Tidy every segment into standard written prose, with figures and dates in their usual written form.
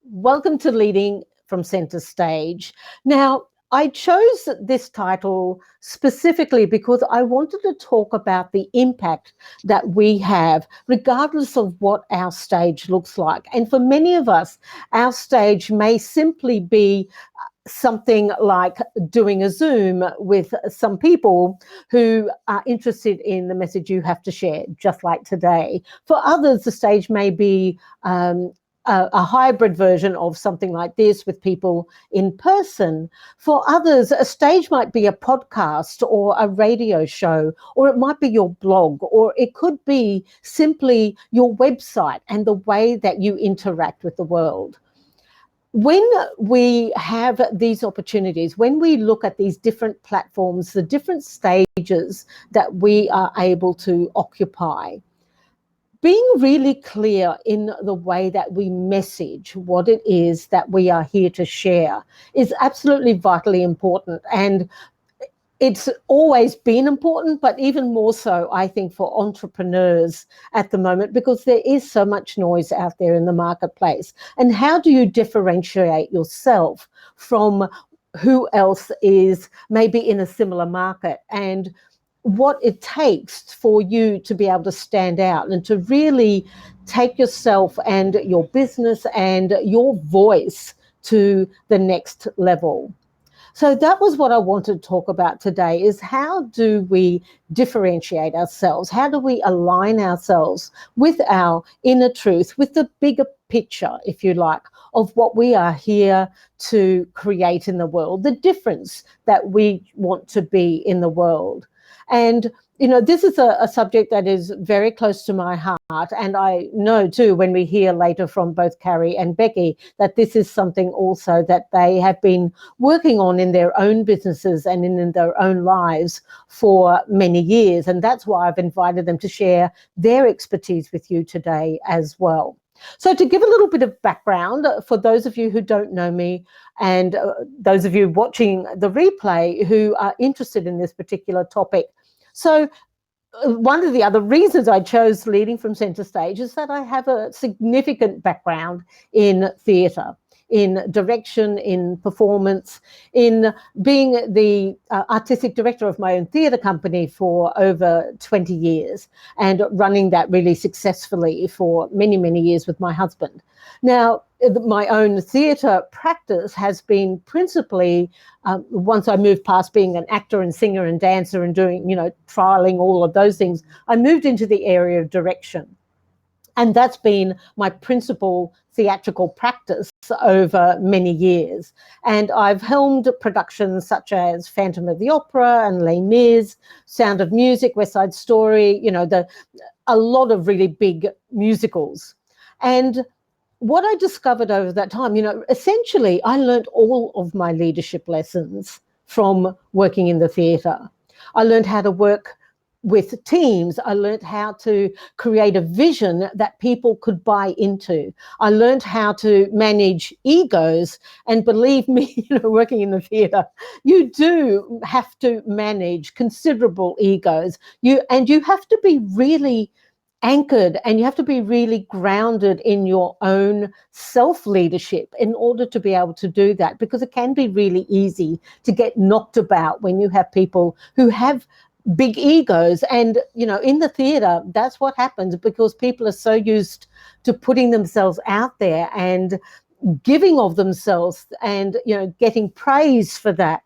Welcome to Leading from Center Stage. Now, I chose this title specifically because I wanted to talk about the impact that we have, regardless of what our stage looks like. And for many of us, our stage may simply be something like doing a Zoom with some people who are interested in the message you have to share, just like today. For others, the stage may be a hybrid version of something like this with people in person. For others, a stage might be a podcast or a radio show, or it might be your blog, or it could be simply your website and the way that you interact with the world. When we have these opportunities, when we look at these different platforms, the different stages that we are able to occupy, being really clear in the way that we message what it is that we are here to share is absolutely vitally important. And it's always been important, but even more so, I think, for entrepreneurs at the moment, because there is so much noise out there in the marketplace. And how do you differentiate yourself from who else is maybe in a similar market, and what it takes for you to be able to stand out and to really take yourself and your business and your voice to the next level. So that was what I wanted to talk about today, is how do we differentiate ourselves? How do we align ourselves with our inner truth, with the bigger picture, if you like, of what we are here to create in the world, the difference that we want to be in the world. And this is a subject that is very close to my heart. And I know, too, when we hear later from both Cari and Becky, that this is something also that they have been working on in their own businesses and in their own lives for many years. And that's why I've invited them to share their expertise with you today as well. So to give a little bit of background for those of you who don't know me, and those of you watching the replay who are interested in this particular topic. So one of the other reasons I chose Leading from Center Stage is that I have a significant background in theatre, in direction, in performance, in being the artistic director of my own theatre company for over 20 years and running that really successfully for many, many years with my husband. Now, my own theatre practice has been principally, once I moved past being an actor and singer and dancer and doing, trialing all of those things, I moved into the area of direction. And that's been my principal theatrical practice over many years. And I've helmed productions such as Phantom of the Opera and Les Mis, Sound of Music, West Side Story, a lot of really big musicals. And what I discovered over that time, essentially I learned all of my leadership lessons from working in the theatre. I learned how to work with teams. I learned how to create a vision that people could buy into. I learned how to manage egos. And believe me, working in the theatre, you do have to manage considerable egos. You have to be really anchored, and you have to be really grounded in your own self-leadership in order to be able to do that, because it can be really easy to get knocked about when you have people who have big egos. And in the theatre, that's what happens, because people are so used to putting themselves out there and giving of themselves and getting praise for that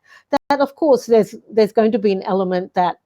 of course there's going to be an element that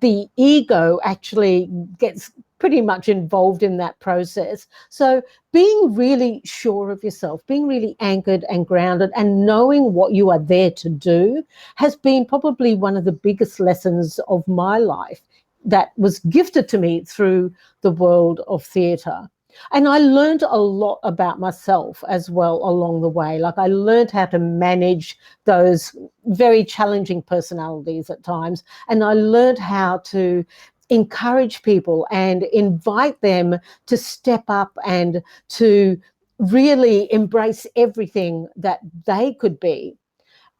the ego actually gets pretty much involved in that process. So being really sure of yourself, being really anchored and grounded and knowing what you are there to do has been probably one of the biggest lessons of my life that was gifted to me through the world of theatre. And I learned a lot about myself as well along the way. Like, I learned how to manage those very challenging personalities at times. And I learned how to encourage people and invite them to step up and to really embrace everything that they could be.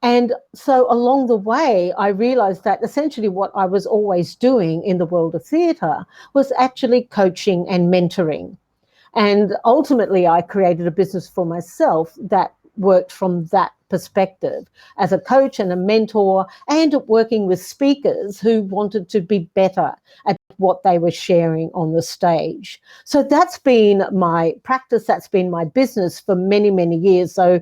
And so along the way, I realized that essentially what I was always doing in the world of theatre was actually coaching and mentoring. And ultimately, I created a business for myself that worked from that perspective as a coach and a mentor, and working with speakers who wanted to be better at what they were sharing on the stage. So that's been my practice, that's been my business for many, many years. So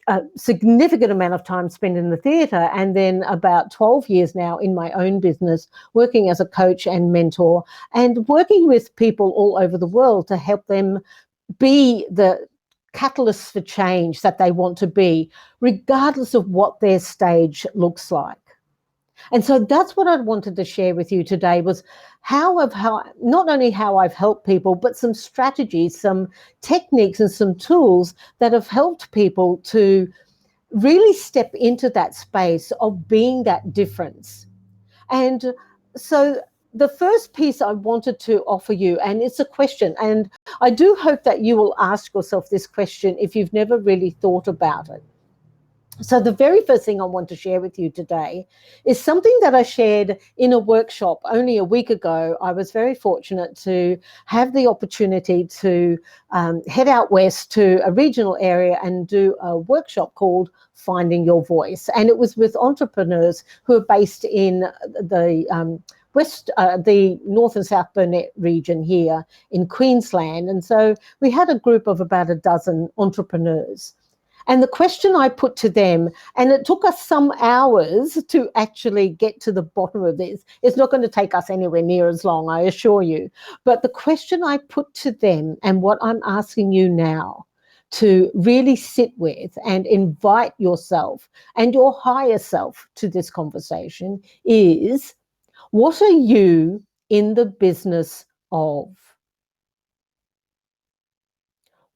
a significant amount of time spent in the theatre, and then about 12 years now in my own business, working as a coach and mentor, and working with people all over the world to help them be the catalysts for change that they want to be, regardless of what their stage looks like. And so that's what I wanted to share with you today, was not only how I've helped people, but some strategies, some techniques and some tools that have helped people to really step into that space of being that difference. And so the first piece I wanted to offer you, and it's a question, and I do hope that you will ask yourself this question if you've never really thought about it. So the very first thing I want to share with you today is something that I shared in a workshop only a week ago. I was very fortunate to have the opportunity to head out west to a regional area and do a workshop called Finding Your Voice. And it was with entrepreneurs who are based in the the North and South Burnett region here in Queensland. And so we had a group of about a dozen entrepreneurs. And the question I put to them, and it took us some hours to actually get to the bottom of this. It's not going to take us anywhere near as long, I assure you. But the question I put to them, and what I'm asking you now to really sit with and invite yourself and your higher self to this conversation, is, what are you in the business of?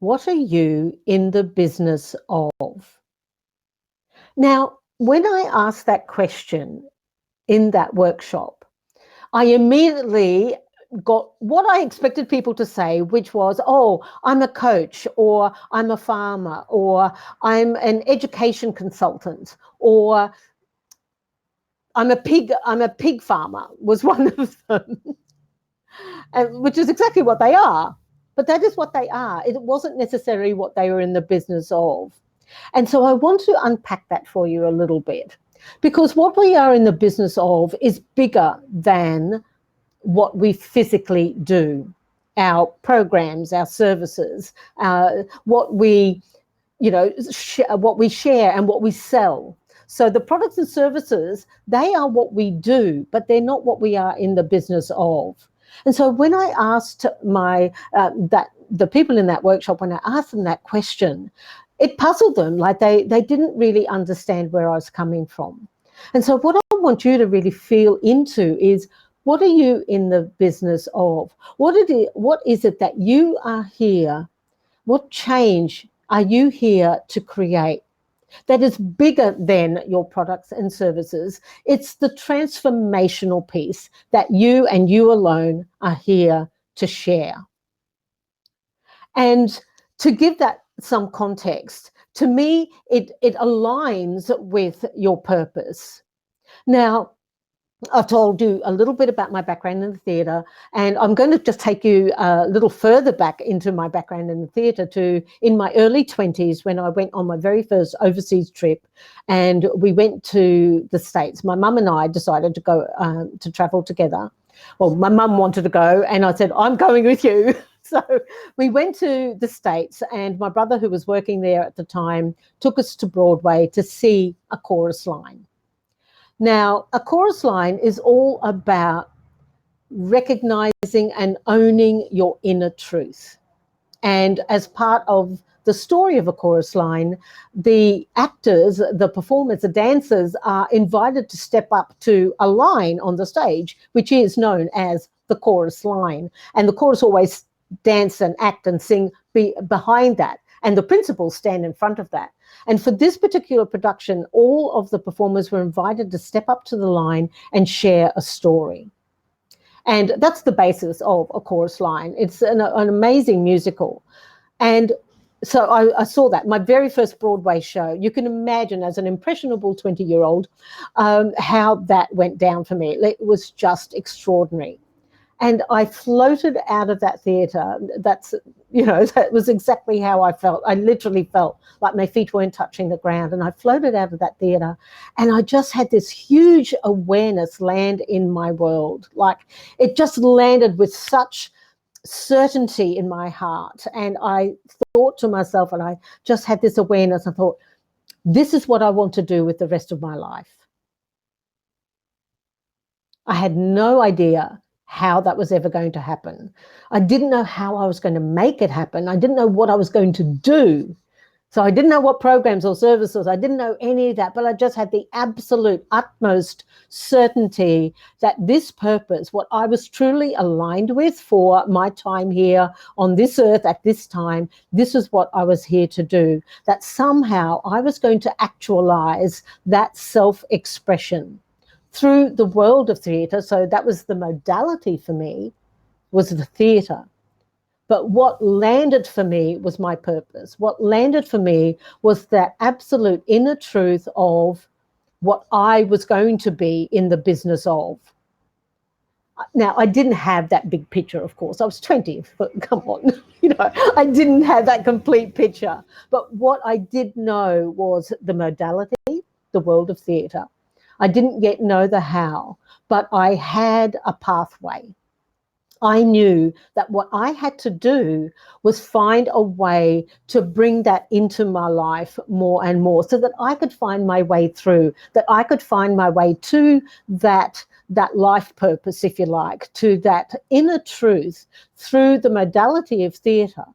What are you in the business of? Now, when I asked that question in that workshop, I immediately got what I expected people to say, which was, oh, I'm a coach, or I'm a farmer, or I'm an education consultant, or I'm a pig farmer, was one of them, which is exactly what they are. But that is what they are. It wasn't necessarily what they were in the business of. And so I want to unpack that for you a little bit, because what we are in the business of is bigger than what we physically do. Our programs, our services, what we, what we share and what we sell. So the products and services, they are what we do, but they're not what we are in the business of. And so when I asked the people in that workshop, when I asked them that question, it puzzled them. Like they didn't really understand where I was coming from. And so what I want you to really feel into is, what are you in the business of? What is it that you are here? What change are you here to create that is bigger than your products and services? It's the transformational piece that you and you alone are here to share. And to give that some context, to me, it aligns with your purpose. Now, I've told you a little bit about my background in the theatre, and I'm going to just take you a little further back into my background in the theatre to in my early 20s, when I went on my very first overseas trip, and we went to the States. My mum and I decided to go to travel together. Well, my mum wanted to go, and I said, I'm going with you. So we went to the States, and my brother, who was working there at the time, took us to Broadway to see a chorus line. Now, a chorus line is all about recognizing and owning your inner truth. And as part of the story of a chorus line, the actors, the performers, the dancers are invited to step up to a line on the stage, which is known as the chorus line. And the chorus always dance and act and sing behind that. And the principals stand in front of that. And for this particular production, all of the performers were invited to step up to the line and share a story. And that's the basis of a chorus line. It's an amazing musical. And so I saw that, my very first Broadway show. You can imagine, as an impressionable 20-year-old, how that went down for me. It was just extraordinary. And I floated out of that theatre. That's That was exactly how I felt. I literally felt like my feet weren't touching the ground, and I floated out of that theatre, and I just had this huge awareness land in my world. Like, it just landed with such certainty in my heart. And I thought to myself, and I just had this awareness, I thought, this is what I want to do with the rest of my life. I had no idea how that was ever going to happen. I didn't know how I was going to make it happen. I didn't know what I was going to do. So I didn't know what programs or services. I didn't know any of that, but I just had the absolute utmost certainty that this purpose, what I was truly aligned with for my time here on this earth at this time, this is what I was here to do, that somehow I was going to actualize that self-expression through the world of theatre. So that was the modality for me, was the theatre. But what landed for me was my purpose. What landed for me was that absolute inner truth of what I was going to be in the business of. Now, I didn't have that big picture, of course. I was 20, but come on, I didn't have that complete picture. But what I did know was the modality, the world of theatre. I didn't yet know the how, but I had a pathway. I knew that what I had to do was find a way to bring that into my life more and more, so that I could find my way through, that I could find my way to that life purpose, if you like, to that inner truth through the modality of theatre.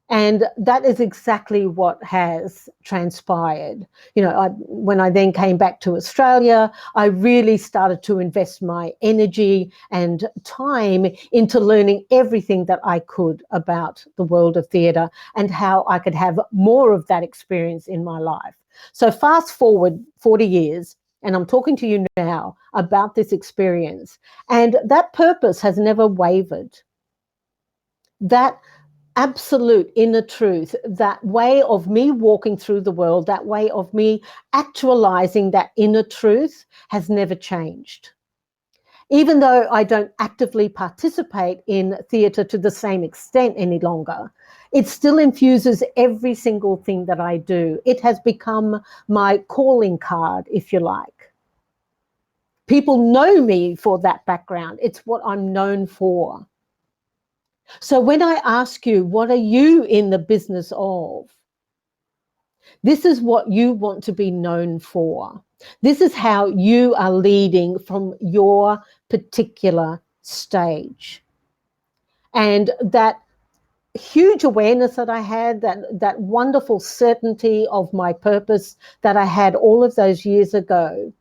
And that is exactly what has transpired. When I then came back to Australia, I really started to invest my energy and time into learning everything that I could about the world of theatre and how I could have more of that experience in my life. So fast forward 40 years, and I'm talking to you now about this experience, and that purpose has never wavered. That absolute inner truth, that way of me walking through the world, that way of me actualizing that inner truth has never changed. Even though I don't actively participate in theatre to the same extent any longer, it still infuses every single thing that I do. It has become my calling card, if you like. People know me for that background. It's what I'm known for. So when I ask you, what are you in the business of? This is what you want to be known for. This is how you are leading from your particular stage. And that huge awareness that I had, that wonderful certainty of my purpose that I had all of those years ago,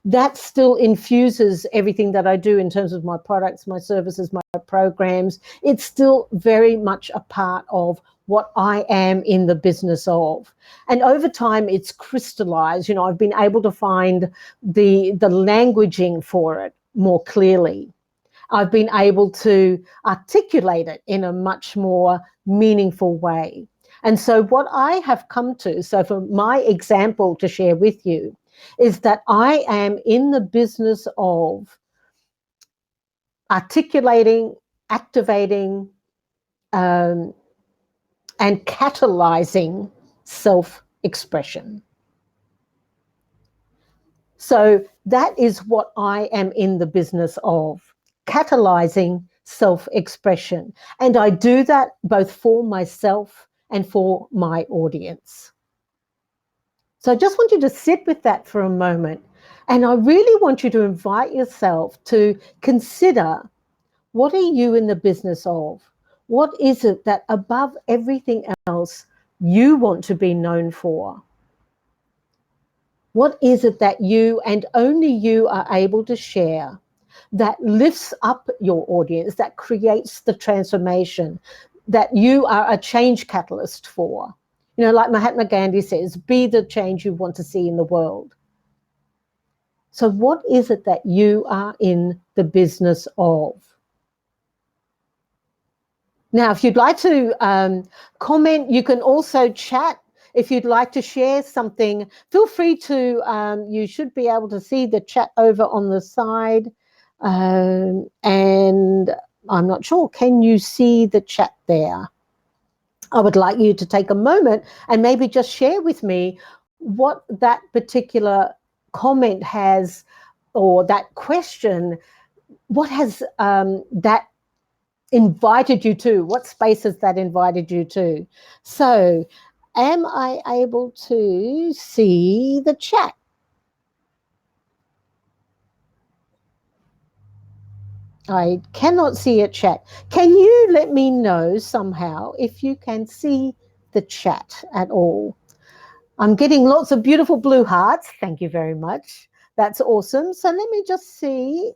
that still infuses everything that I do in terms of my products, my services, my programs. It's still very much a part of what I am in the business of. And over time, it's crystallized. I've been able to find the languaging for it more clearly. I've been able to articulate it in a much more meaningful way. And so what I have come to, so for my example to share with you, is that I am in the business of articulating, activating, and catalyzing self-expression. So that is what I am in the business of, catalyzing self-expression. And I do that both for myself and for my audience. So I just want you to sit with that for a moment. And I really want you to invite yourself to consider, what are you in the business of? What is it that above everything else you want to be known for? What is it that you and only you are able to share that lifts up your audience, that creates the transformation, that you are a change catalyst for? Like Mahatma Gandhi says, be the change you want to see in the world. So what is it that you are in the business of? Now, if you'd like to comment, you can also chat. If you'd like to share something, feel free to, you should be able to see the chat over on the side. And I'm not sure. Can you see the chat there? I would like you to take a moment and maybe just share with me what that particular comment has, or that question, what has that invited you to? What space has that invited you to? So, am I able to see the chat? I cannot see a chat. Can you let me know somehow if you can see the chat at all? I'm getting lots of beautiful blue hearts. Thank you very much. That's awesome. So let me just see.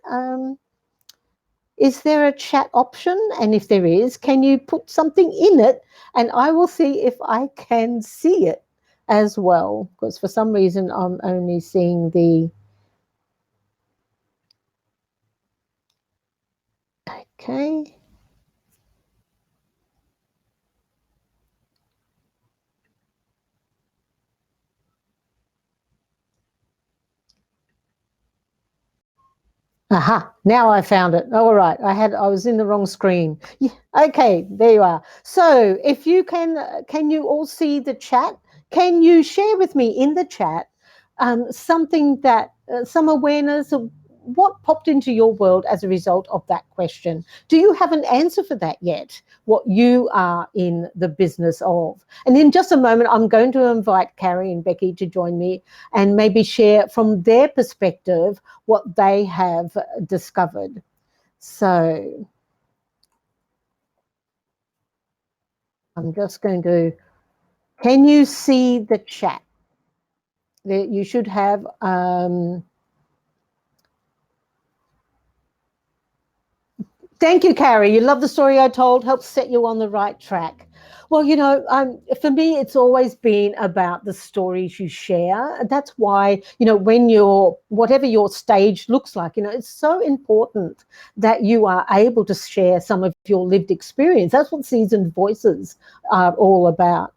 Is there a chat option? And if there is, can you put something in it? And I will see if I can see it as well. Because for some reason, I'm only seeing the... Okay. Aha, now I found it. All right, I was in the wrong screen. Yeah, okay, there you are. So if you can you all see the chat? Can you share with me in the chat something that, some awareness of what popped into your world as a result of that question? Do you have an answer for that yet? What you are in the business of? And in just a moment, I'm going to invite Cari and Becky to join me and maybe share from their perspective what they have discovered. So I'm just going to... Can you see the chat? You should have... Thank you, Cari. You love the story I told, helps set you on the right track. Well, you know, for me, it's always been about the stories you share. That's why, you know, when you're, whatever your stage looks like, you know, it's so important that you are able to share some of your lived experience. That's what Seasoned Voices are all about.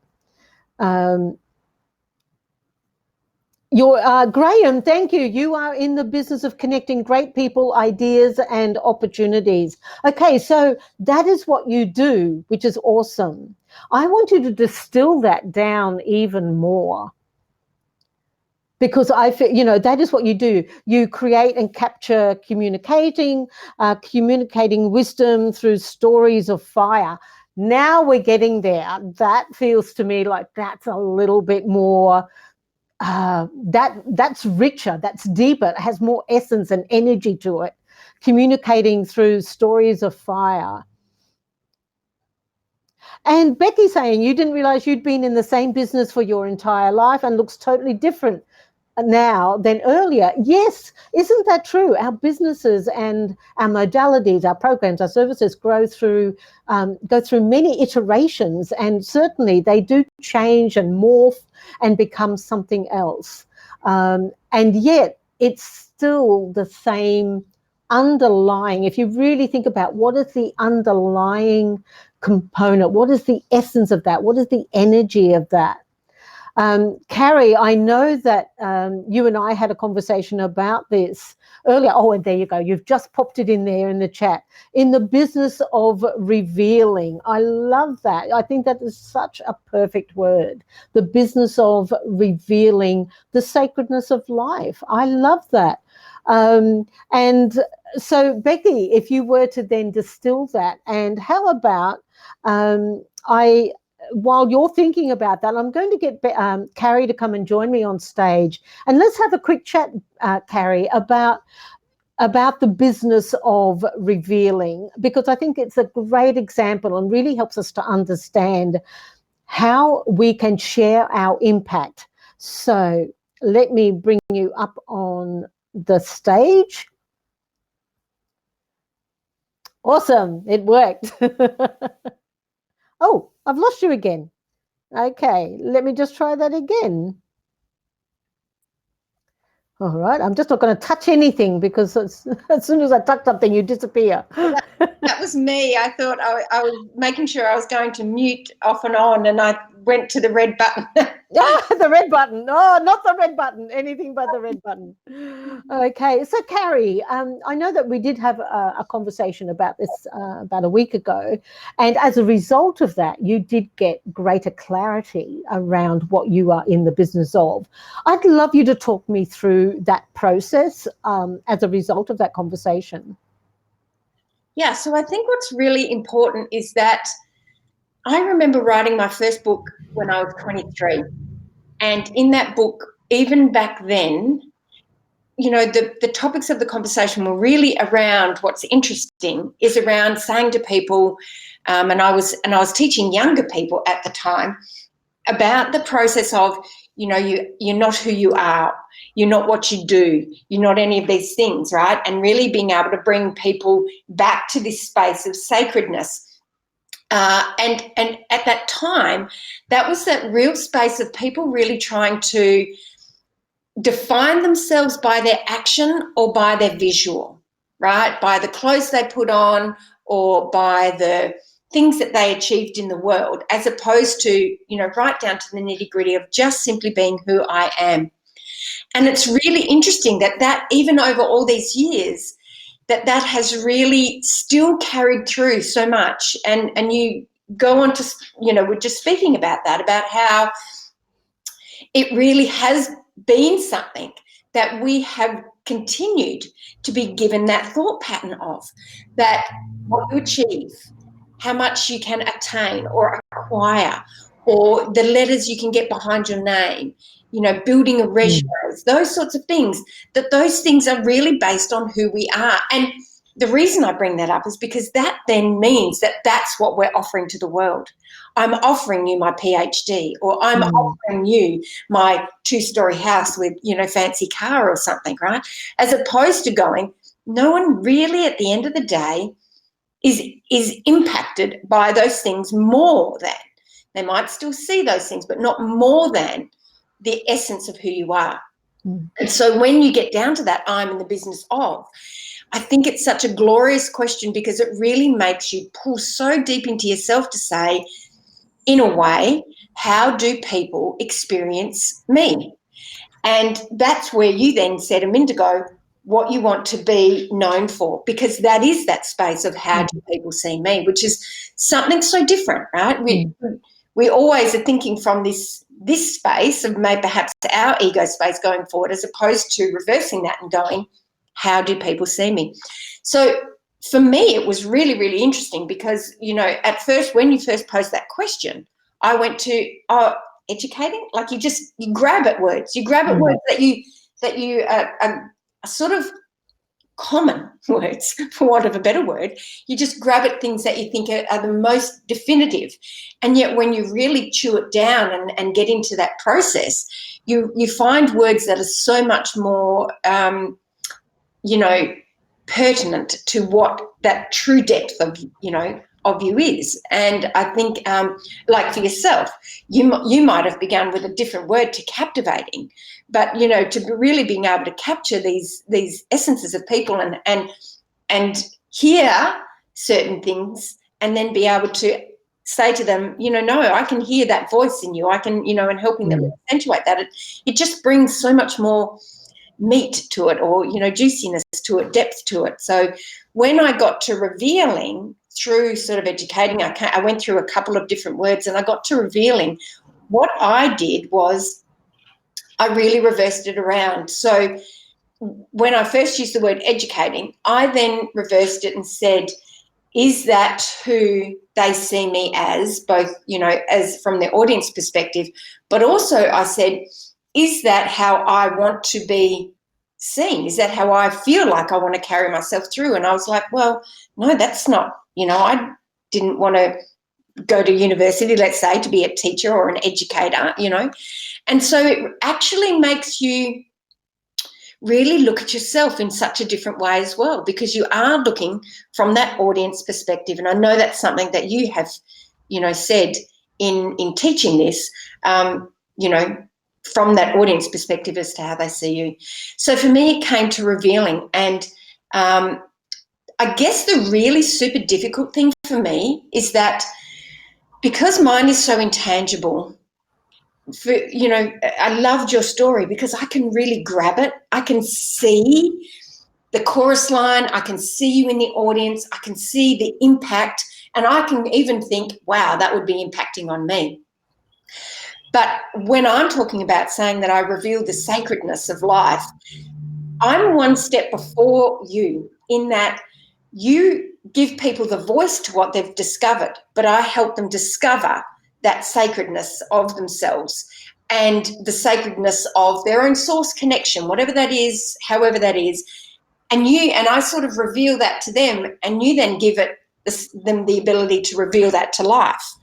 Graham, thank you. You are in the business of connecting great people, ideas, and opportunities. Okay, so that is what you do, which is awesome. I want you to distill that down even more, because I feel, you know, that is what you do. You create and capture communicating wisdom through stories of fire. Now we're getting there. That feels to me like that's a little bit more... that's richer, that's deeper, it has more essence and energy to it. Communicating through stories of fire. And Becky saying you didn't realize you'd been in the same business for your entire life and looks totally different now than earlier. Yes, isn't that true? Our businesses and our modalities, our programs, our services go through many iterations, and certainly they do change and morph and become something else. And yet it's still the same underlying... If you really think about what is the underlying component, what is the essence of that, what is the energy of that? Cari, I know that you and I had a conversation about this earlier. Oh, and there you go. You've just popped it in there in the chat. In the business of revealing. I love that. I think that is such a perfect word. The business of revealing the sacredness of life. I love that. And so, Becky, if you were to then distill that, and how about while you're thinking about that, I'm going to get Cari to come and join me on stage, and let's have a quick chat, Cari, about the business of revealing, because I think it's a great example and really helps us to understand how we can share our impact. So let me bring you up on the stage. Awesome, it worked. Oh, I've lost you again. Okay, let me just try that again. All right, I'm just not going to touch anything, because as soon as I touch something, you disappear. That was me. I thought I was making sure I was going to mute off and on, and I went to the red button. Ah, the red button. Oh, not the red button. Anything but the red button. Okay. So, Cari, I know that we did have a conversation about this about a week ago. And as a result of that, you did get greater clarity around what you are in the business of. I'd love you to talk me through that process as a result of that conversation. Yeah, so I think what's really important is that I remember writing my first book when I was 23. And in that book, even back then, the topics of the conversation were really around what's interesting is around saying to people, and I was teaching younger people at the time about the process of, you're not who you are, you're not what you do, you're not any of these things, right? And really being able to bring people back to this space of sacredness. And at that time, that was that real space of people really trying to define themselves by their action or by their visual, right? By the clothes they put on or by the things that they achieved in the world, as opposed to, right down to the nitty-gritty of just simply being who I am. And it's really interesting that even over all these years, that has really still carried through so much. And you go on to, we're just speaking about that, about how it really has been something that we have continued to be given that thought pattern of, that what you achieve, how much you can attain or acquire, or the letters you can get behind your name, building a resume, those sorts of things, that those things are really based on who we are. And the reason I bring that up is because that then means that that's what we're offering to the world. I'm offering you my PhD, or I'm offering you my 2-story house with, fancy car or something, right? As opposed to going, no one really at the end of the day is impacted by those things more than. They might still see those things, but not more than the essence of who you are. And so when you get down to that, I'm in the business of, I think it's such a glorious question, because it really makes you pull so deep into yourself to say, in a way, how do people experience me? And that's where you then said a minute ago what you want to be known for, because that is that space of how do people see me, which is something so different, right? We always are thinking from this space of maybe perhaps our ego space going forward, as opposed to reversing that and going, how do people see me? So for me, it was really, really interesting, because, at first, when you first posed that question, I went to, educating, like you grab at words. You grab at words that you are sort of common words, for want of a better word. You just grab at things that you think are the most definitive. And yet when you really chew it down and get into that process, you find words that are so much more, pertinent to what that true depth of you is. And I think, like for yourself, you might have begun with a different word to captivating, but to really being able to capture these essences of people and hear certain things, and then be able to say to them, no, I can hear that voice in you. I can, and helping them accentuate that. It just brings so much more meat to it, or juiciness to it, depth to it. So when I got to revealing through sort of educating, I went through a couple of different words, and I got to revealing. What I did was I really reversed it around. So when I first used the word educating, I then reversed it and said, is that who they see me as, both as from the audience perspective, but also I said, is that how I want to be seen? Is that how I feel like I want to carry myself through? And I was like, well, no, that's not, I didn't want to go to university, let's say, to be a teacher or an educator, And so it actually makes you really look at yourself in such a different way as well, because you are looking from that audience perspective. And I know that's something that you have, said in teaching this, from that audience perspective as to how they see you. So for me, it came to revealing. And I guess the really super difficult thing for me is that because mine is so intangible, I loved your story because I can really grab it. I can see the chorus line. I can see you in the audience. I can see the impact, and I can even think, wow, that would be impacting on me. But when I'm talking about saying that I reveal the sacredness of life, I'm one step before you in that you give people the voice to what they've discovered, but I help them discover that sacredness of themselves and the sacredness of their own source connection, whatever that is, however that is. And I sort of reveal that to them, and you then give them the ability to reveal that to life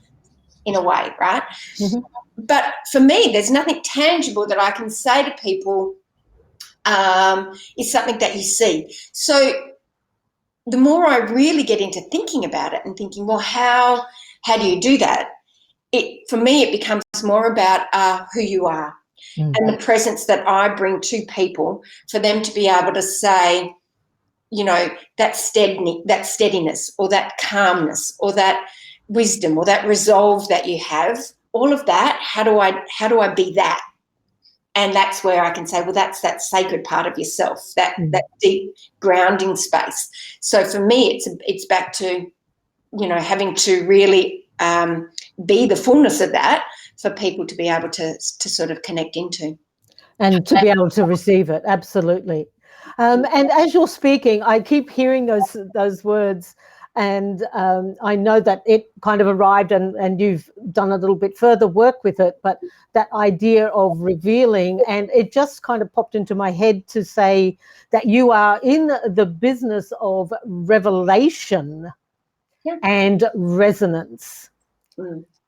in a way, right? Mm-hmm. But for me, there's nothing tangible that I can say to people is something that you see. So the more I really get into thinking about it and thinking, well, how do you do that? For me, it becomes more about who you are and the presence that I bring to people for them to be able to say, that steadiness or that calmness or that wisdom or that resolve that you have, all of that, how do I be that? And that's where I can say, well, that's that sacred part of yourself, that deep grounding space. So for me, it's back to, having to really be the fullness of that for people to be able to sort of connect into. And to be able to receive it, absolutely. And as you're speaking, I keep hearing those words, and I know that it kind of arrived, and you've done a little bit further work with it, but that idea of revealing, and it just kind of popped into my head to say that you are in the business of revelation and resonance.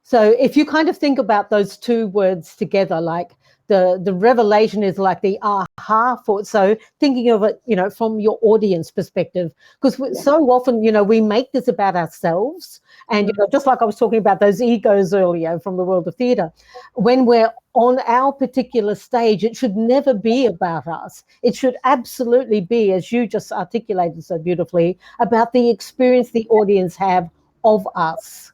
So if you kind of think about those two words together, like the revelation is like the aha for, so thinking of it, from your audience perspective, because so often, we make this about ourselves. And, just like I was talking about those egos earlier from the world of theatre, when we're on our particular stage, it should never be about us. It should absolutely be, as you just articulated so beautifully, about the experience the audience have of us.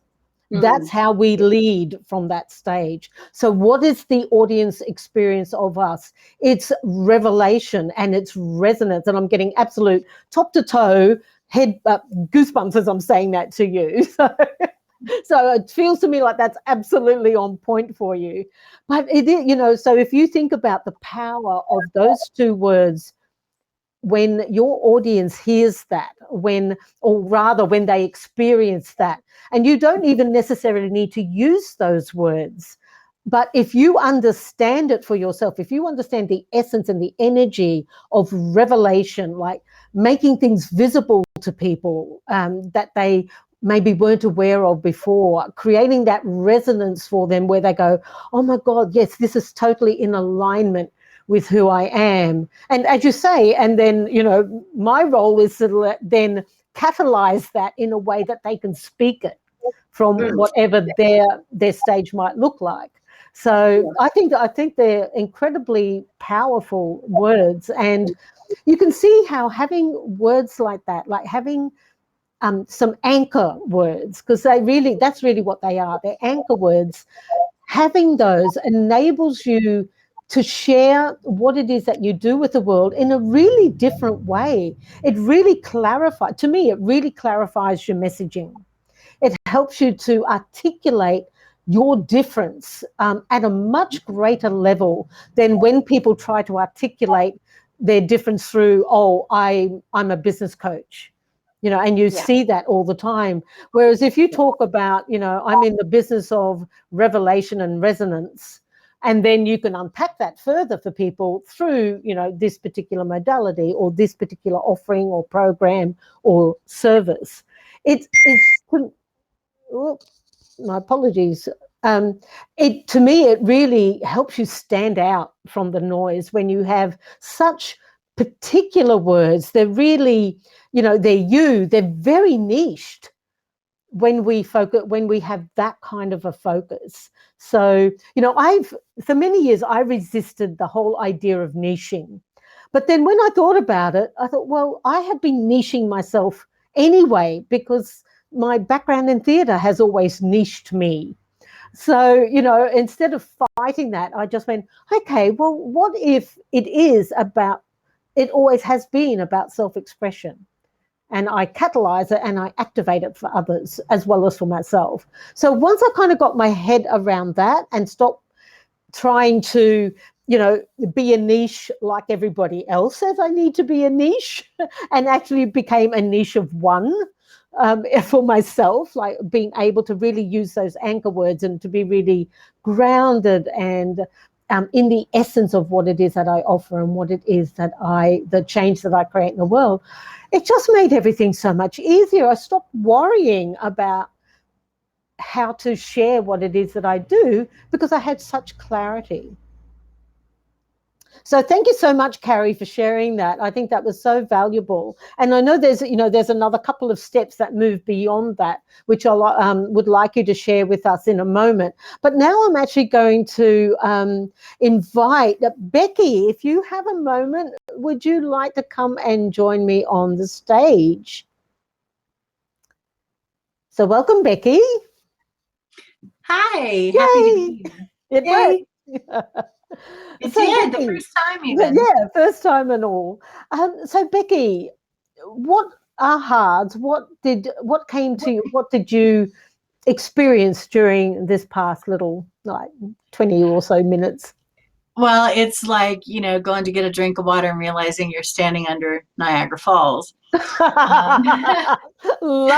That's how we lead from that stage. So what is the audience experience of us? It's revelation and it's resonance. And I'm getting absolute top to toe head goosebumps as I'm saying that to you. So it feels to me like that's absolutely on point for you. But it is, so if you think about the power of those two words, when your audience hears that, when they experience that, and you don't even necessarily need to use those words, but if you understand it for yourself, if you understand the essence and the energy of revelation, like making things visible to people that they maybe weren't aware of before, creating that resonance for them where they go, oh my God, yes, this is totally in alignment with who I am. And as you say, and then, my role is to then catalyze that in a way that they can speak it from whatever their stage might look like. So I think they're incredibly powerful words. And you can see how having words like that, like having some anchor words, because that's really what they are. They're anchor words. Having those enables you to share what it is that you do with the world in a really different way. It really clarifies your messaging. It helps you to articulate your difference at a much greater level than when people try to articulate their difference through, I'm a business coach. And you see that all the time. Whereas if you talk about, I'm in the business of revelation and resonance, and then you can unpack that further for people through, this particular modality or this particular offering or program or service. My apologies. To me, it really helps you stand out from the noise when you have such particular words. They're really, they're very niched when we have that kind of a focus. So, for many years, I resisted the whole idea of niching. But then when I thought about it, I thought, well, I have been niching myself anyway, because my background in theatre has always niched me. So, you know, instead of fighting that, I just went, okay, well, what if it is about, it always has been about self-expression, and I catalyze it and I activate it for others as well as for myself. So once I kind of got my head around that and stopped trying to, you know, be a niche like everybody else says I need to be a niche, and actually became a niche of one, for myself, like being able to really use those anchor words and to be really grounded and in the essence of what it is that I offer and what it is that the change that I create in the world. It just made everything so much easier. I stopped worrying about how to share what it is that I do because I had such clarity. So thank you so much, Cari, for sharing that. I think that was so valuable. And I know there's another couple of steps that move beyond that, which I would like you to share with us in a moment. But now I'm actually going to invite Becky. If you have a moment, would you like to come and join me on the stage? So welcome, Becky. Hi, happy to be here. It Yay. It So did, Becky, the first time even. Yeah, first time and all. So Becky, what ahas, what came to you, what did you experience during this past little, like 20 or so minutes? Well, it's like, you know, going to get a drink of water and realizing you're standing under Niagara Falls. Love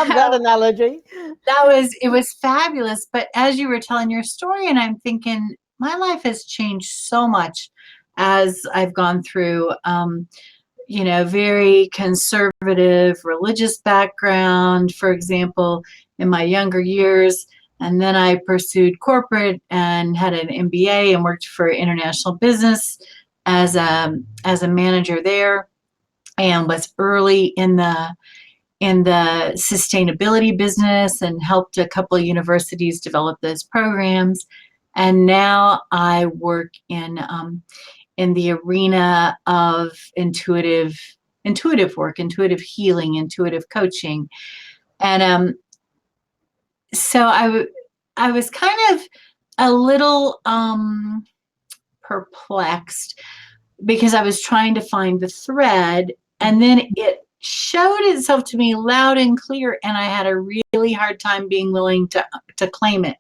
that analogy. It was fabulous. But as you were telling your story, and I'm thinking, my life has changed so much as I've gone through, you know, very conservative religious background, for example, in my younger years. And then I pursued corporate and had an MBA and worked for international business as a manager there, and was early in the sustainability business and helped a couple of universities develop those programs. And now I work in the arena of intuitive work, intuitive healing, intuitive coaching. And so I was kind of a little perplexed because I was trying to find the thread, and then it showed itself to me loud and clear, and I had a really hard time being willing to claim it.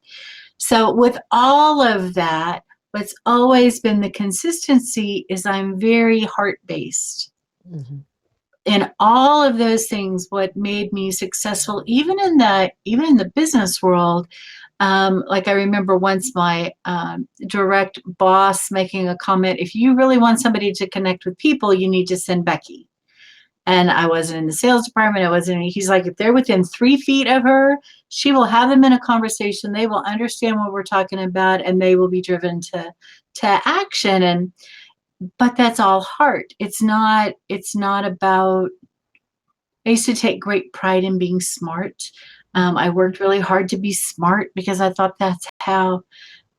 So with all of that, what's always been the consistency is I'm very heart-based. Mm-hmm. In all of those things, what made me successful, even in the business world, like I remember once my direct boss making a comment, if you really want somebody to connect with people, you need to send Becky. And I wasn't in the sales department. He's like, if they're within 3 feet of her, she will have them in a conversation. They will understand what we're talking about, and they will be driven to action. But that's all heart. It's not about, I used to take great pride in being smart. I worked really hard to be smart because I thought that's how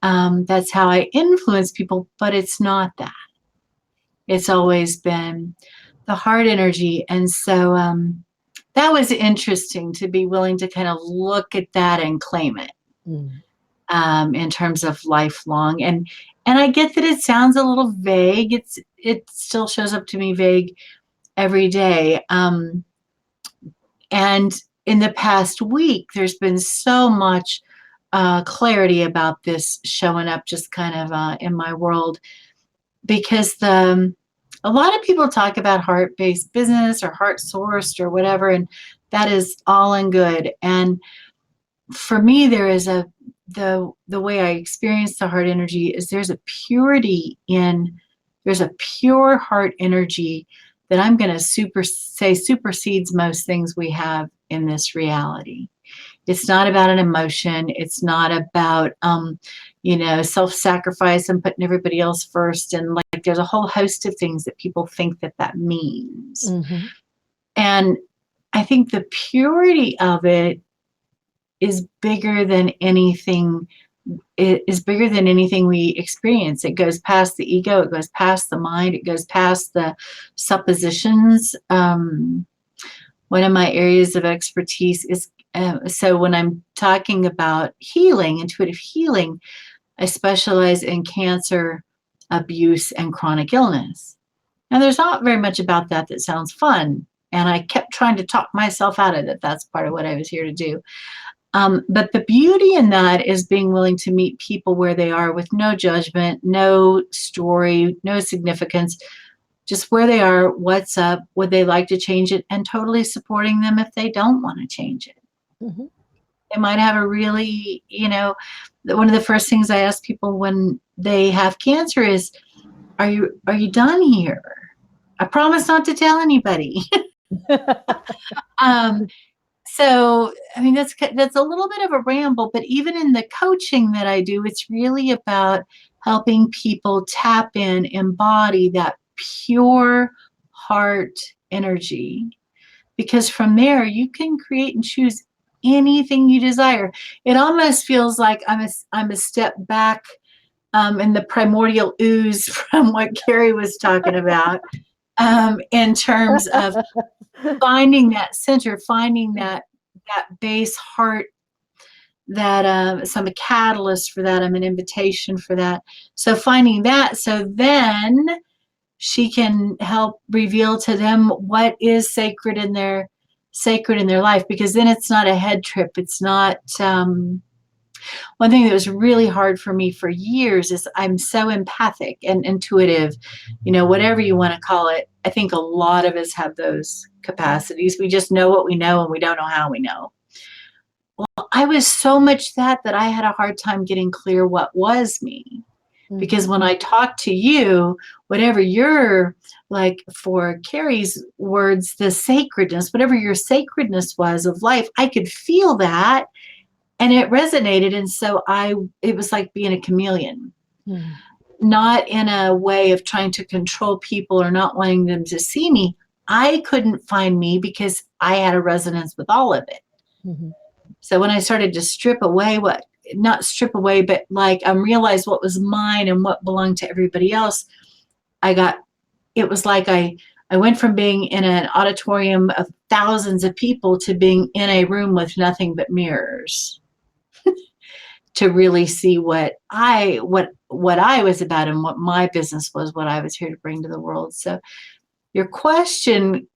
I influence people, but it's not that. It's always been the heart energy. And so that was interesting to be willing to kind of look at that and claim it in terms of lifelong. And I get that it sounds a little vague. It still shows up to me vague every day. And in the past week, there's been so much clarity about this showing up just kind of in my world, because a lot of people talk about heart-based business or heart-sourced or whatever, and that is all and good. And for me, there is the way I experience the heart energy is there's a pure heart energy that I'm going to supersedes most things we have in this reality. It's not about an emotion. It's not about, self-sacrifice and putting everybody else first. And like, there's a whole host of things that people think that means. Mm-hmm. And I think the purity of it is bigger than anything. It is bigger than anything we experience. It goes past the ego. It goes past the mind. It goes past the suppositions. One of my areas of expertise So when I'm talking about healing, intuitive healing, I specialize in cancer, abuse, and chronic illness. And there's not very much about that that sounds fun. And I kept trying to talk myself out of it. That's part of what I was here to do. But the beauty in that is being willing to meet people where they are with no judgment, no story, no significance, just where they are, what's up, would they like to change it, and totally supporting them if they don't want to change it. Mm-hmm. They might have a really, one of the first things I ask people when they have cancer is, are you done here? I promise not to tell anybody. So, I mean, that's a little bit of a ramble, but even in the coaching that I do, it's really about helping people tap in, embody that pure heart energy, because from there you can create and choose anything you desire. It almost feels like I'm a step back in the primordial ooze from what Cari was talking about, in terms of finding that center, finding that base heart, that so I'm a catalyst for that. I'm an invitation for that. So finding that, so then she can help reveal to them what is sacred in their life, because then it's not a head trip. It's not one thing that was really hard for me for years is I'm so empathic and intuitive, whatever you want to call it. I think a lot of us have those capacities. We just know what we know and we don't know how we know. Well, I was so much that I had a hard time getting clear what was me. Because when I talk to you, whatever you're like, for Cari's words, the sacredness, whatever your sacredness was of life, I could feel that. And it resonated. And so it was like being a chameleon, not in a way of trying to control people or not wanting them to see me. I couldn't find me because I had a resonance with all of it. Mm-hmm. So when I started to strip away not strip away, but like realize what was mine and what belonged to everybody else, it was like I went from being in an auditorium of thousands of people to being in a room with nothing but mirrors. To really see what I was about and what my business was, what I was here to bring to the world. So your question,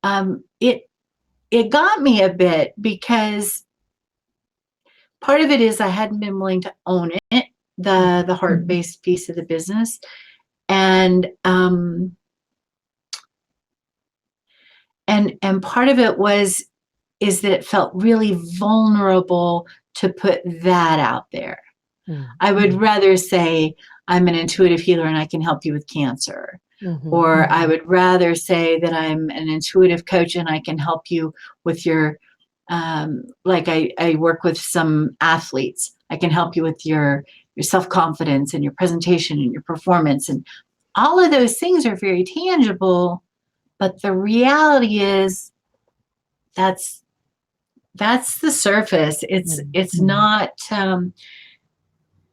it got me a bit, because part of it is I hadn't been willing to own it, the heart-based piece of the business. And part of it is that it felt really vulnerable to put that out there. I would rather say I'm an intuitive healer and I can help you with cancer. Or I would rather say that I'm an intuitive coach and I can help you with your, like I work with some athletes. I can help you with your self-confidence and your presentation and your performance. And all of those things are very tangible. But the reality is that's the surface. It's not,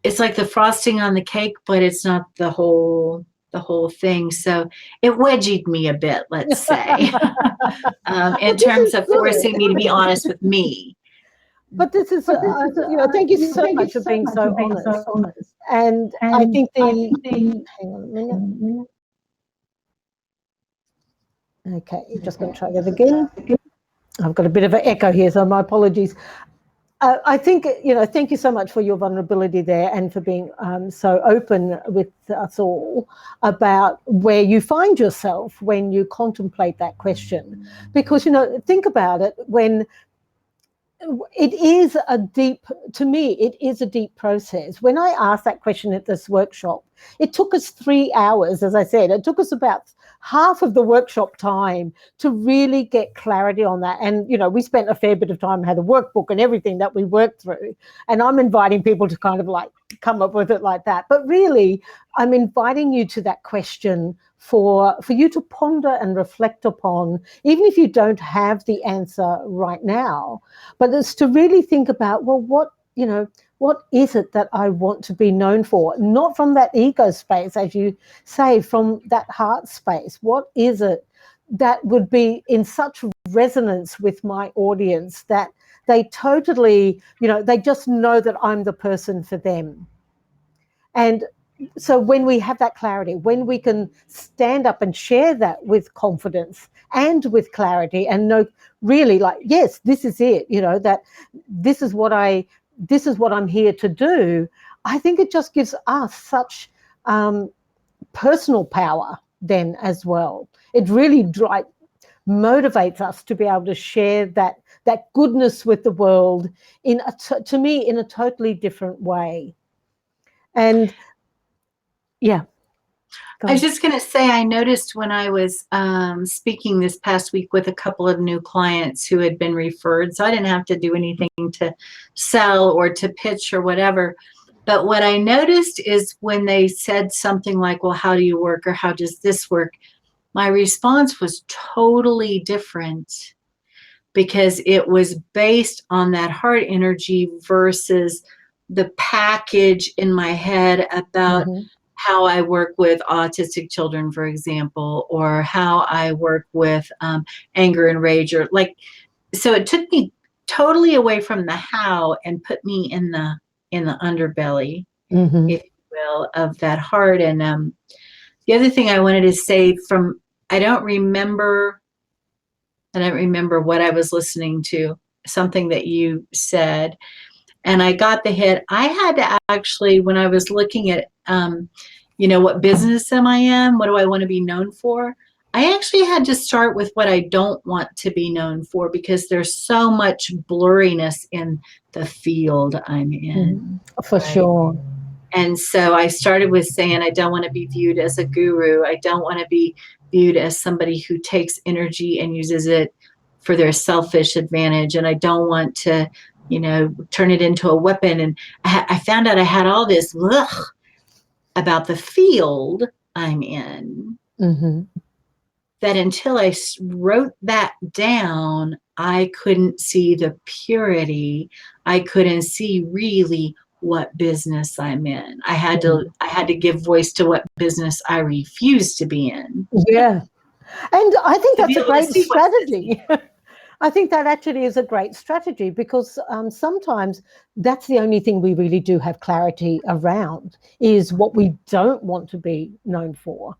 it's like the frosting on the cake, but it's not the whole thing. So it wedgied me a bit, let's say, in terms of forcing me to be honest with me. But this is, thank you so much for being so honest. And I think hang on a minute. Okay, just going to try that again. I've got a bit of an echo here, so my apologies. I think, thank you so much for your vulnerability there and for being so open with us all about where you find yourself when you contemplate that question. Because, think about it, when it is to me, it is a deep process. When I asked that question at this workshop, it took us 3 hours, as I said. It took us about half of the workshop time to really get clarity on that. And, we spent a fair bit of time, had a workbook and everything that we worked through. And I'm inviting people to kind of like come up with it like that. But really, I'm inviting you to that question for you to ponder and reflect upon, even if you don't have the answer right now. But it's to really think about, well, what is it that I want to be known for? Not from that ego space, as you say, from that heart space. What is it that would be in such resonance with my audience that they totally, they just know that I'm the person for them. And so when we have that clarity, when we can stand up and share that with confidence and with clarity and know really like, yes, this is it, that this is what I'm here to do, I think it just gives us such personal power then as well. It really motivates us to be able to share that goodness with the world to me in a totally different way. And yeah. I was just going to say, I noticed when I was speaking this past week with a couple of new clients who had been referred, so I didn't have to do anything to sell or to pitch or whatever. But what I noticed is when they said something like, well, how do you work, or how does this work? My response was totally different, because it was based on that heart energy versus the package in my head about how I work with autistic children, for example, or how I work with anger and rage, or so it took me totally away from the how and put me in the underbelly, if you will, of that heart. And the other thing I wanted to say, I don't remember what I was listening to, something that you said, and I got the hit. I had to actually, when I was looking at, what business am I in? What do I want to be known for? I actually had to start with what I don't want to be known for, because there's so much blurriness in the field I'm in. For sure. And so I started with saying, I don't want to be viewed as a guru. I don't want to be viewed as somebody who takes energy and uses it for their selfish advantage. And I don't want to, turn it into a weapon. And I found out I had all this about the field I'm in, that until I wrote that down, I couldn't see the purity. I couldn't see really what business I'm in. I had to give voice to what business I refuse to be in. Yeah. And I think that's a great strategy. I think that actually is a great strategy, because sometimes that's the only thing we really do have clarity around, is what we don't want to be known for,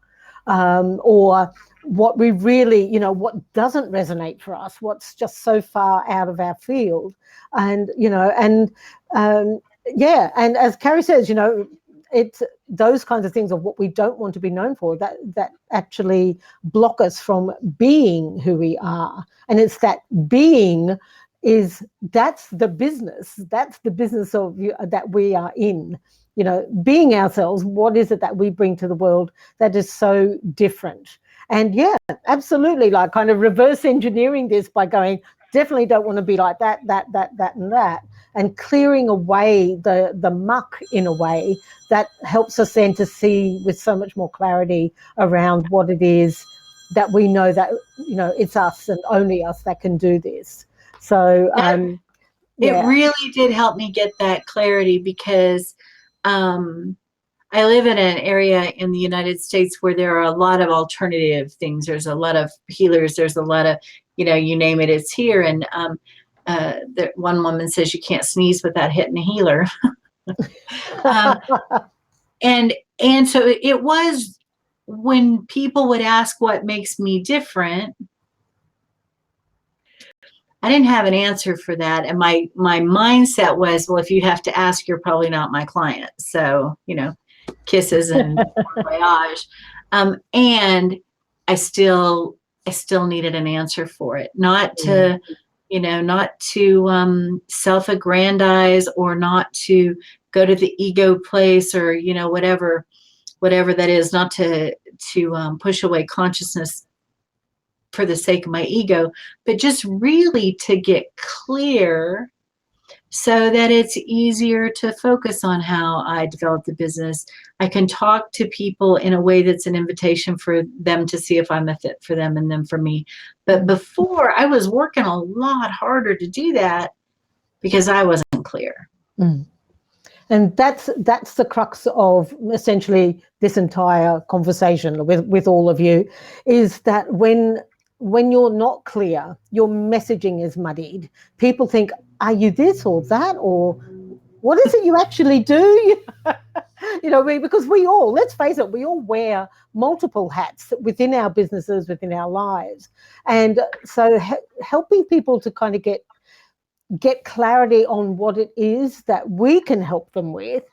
or what we really, what doesn't resonate for us, what's just so far out of our field. And, and as Cari says, it's those kinds of things of what we don't want to be known for that actually block us from being who we are. And it's that being that's the business of that we are in, being ourselves. What is it that we bring to the world that is so different? And yeah, absolutely, like kind of reverse engineering this by going, definitely don't want to be like that, and that, and clearing away the muck in a way that helps us then to see with so much more clarity around what it is that we know that, it's us and only us that can do this. So it really did help me get that clarity, because I live in an area in the United States where there are a lot of alternative things. There's a lot of healers. There's a lot of, you name it, it's here. And one woman says you can't sneeze without hitting a healer. And so it was, when people would ask what makes me different, I didn't have an answer for that. And my mindset was, well, if you have to ask, you're probably not my client. So, kisses and voyage. And I still needed an answer for it, not to self-aggrandize, or not to go to the ego place, or, whatever that is, not to push away consciousness for the sake of my ego, but just really to get clear, so that it's easier to focus on how I develop the business. I can talk to people in a way that's an invitation for them to see if I'm a fit for them and them for me. But before, I was working a lot harder to do that because I wasn't clear. And that's the crux of essentially this entire conversation with all of you, is that when when you're not clear, your messaging is muddied. People think, are you this or that, or what is it you actually do? Because we all, let's face it, we all wear multiple hats within our businesses, within our lives. And so helping people to kind of get clarity on what it is that we can help them with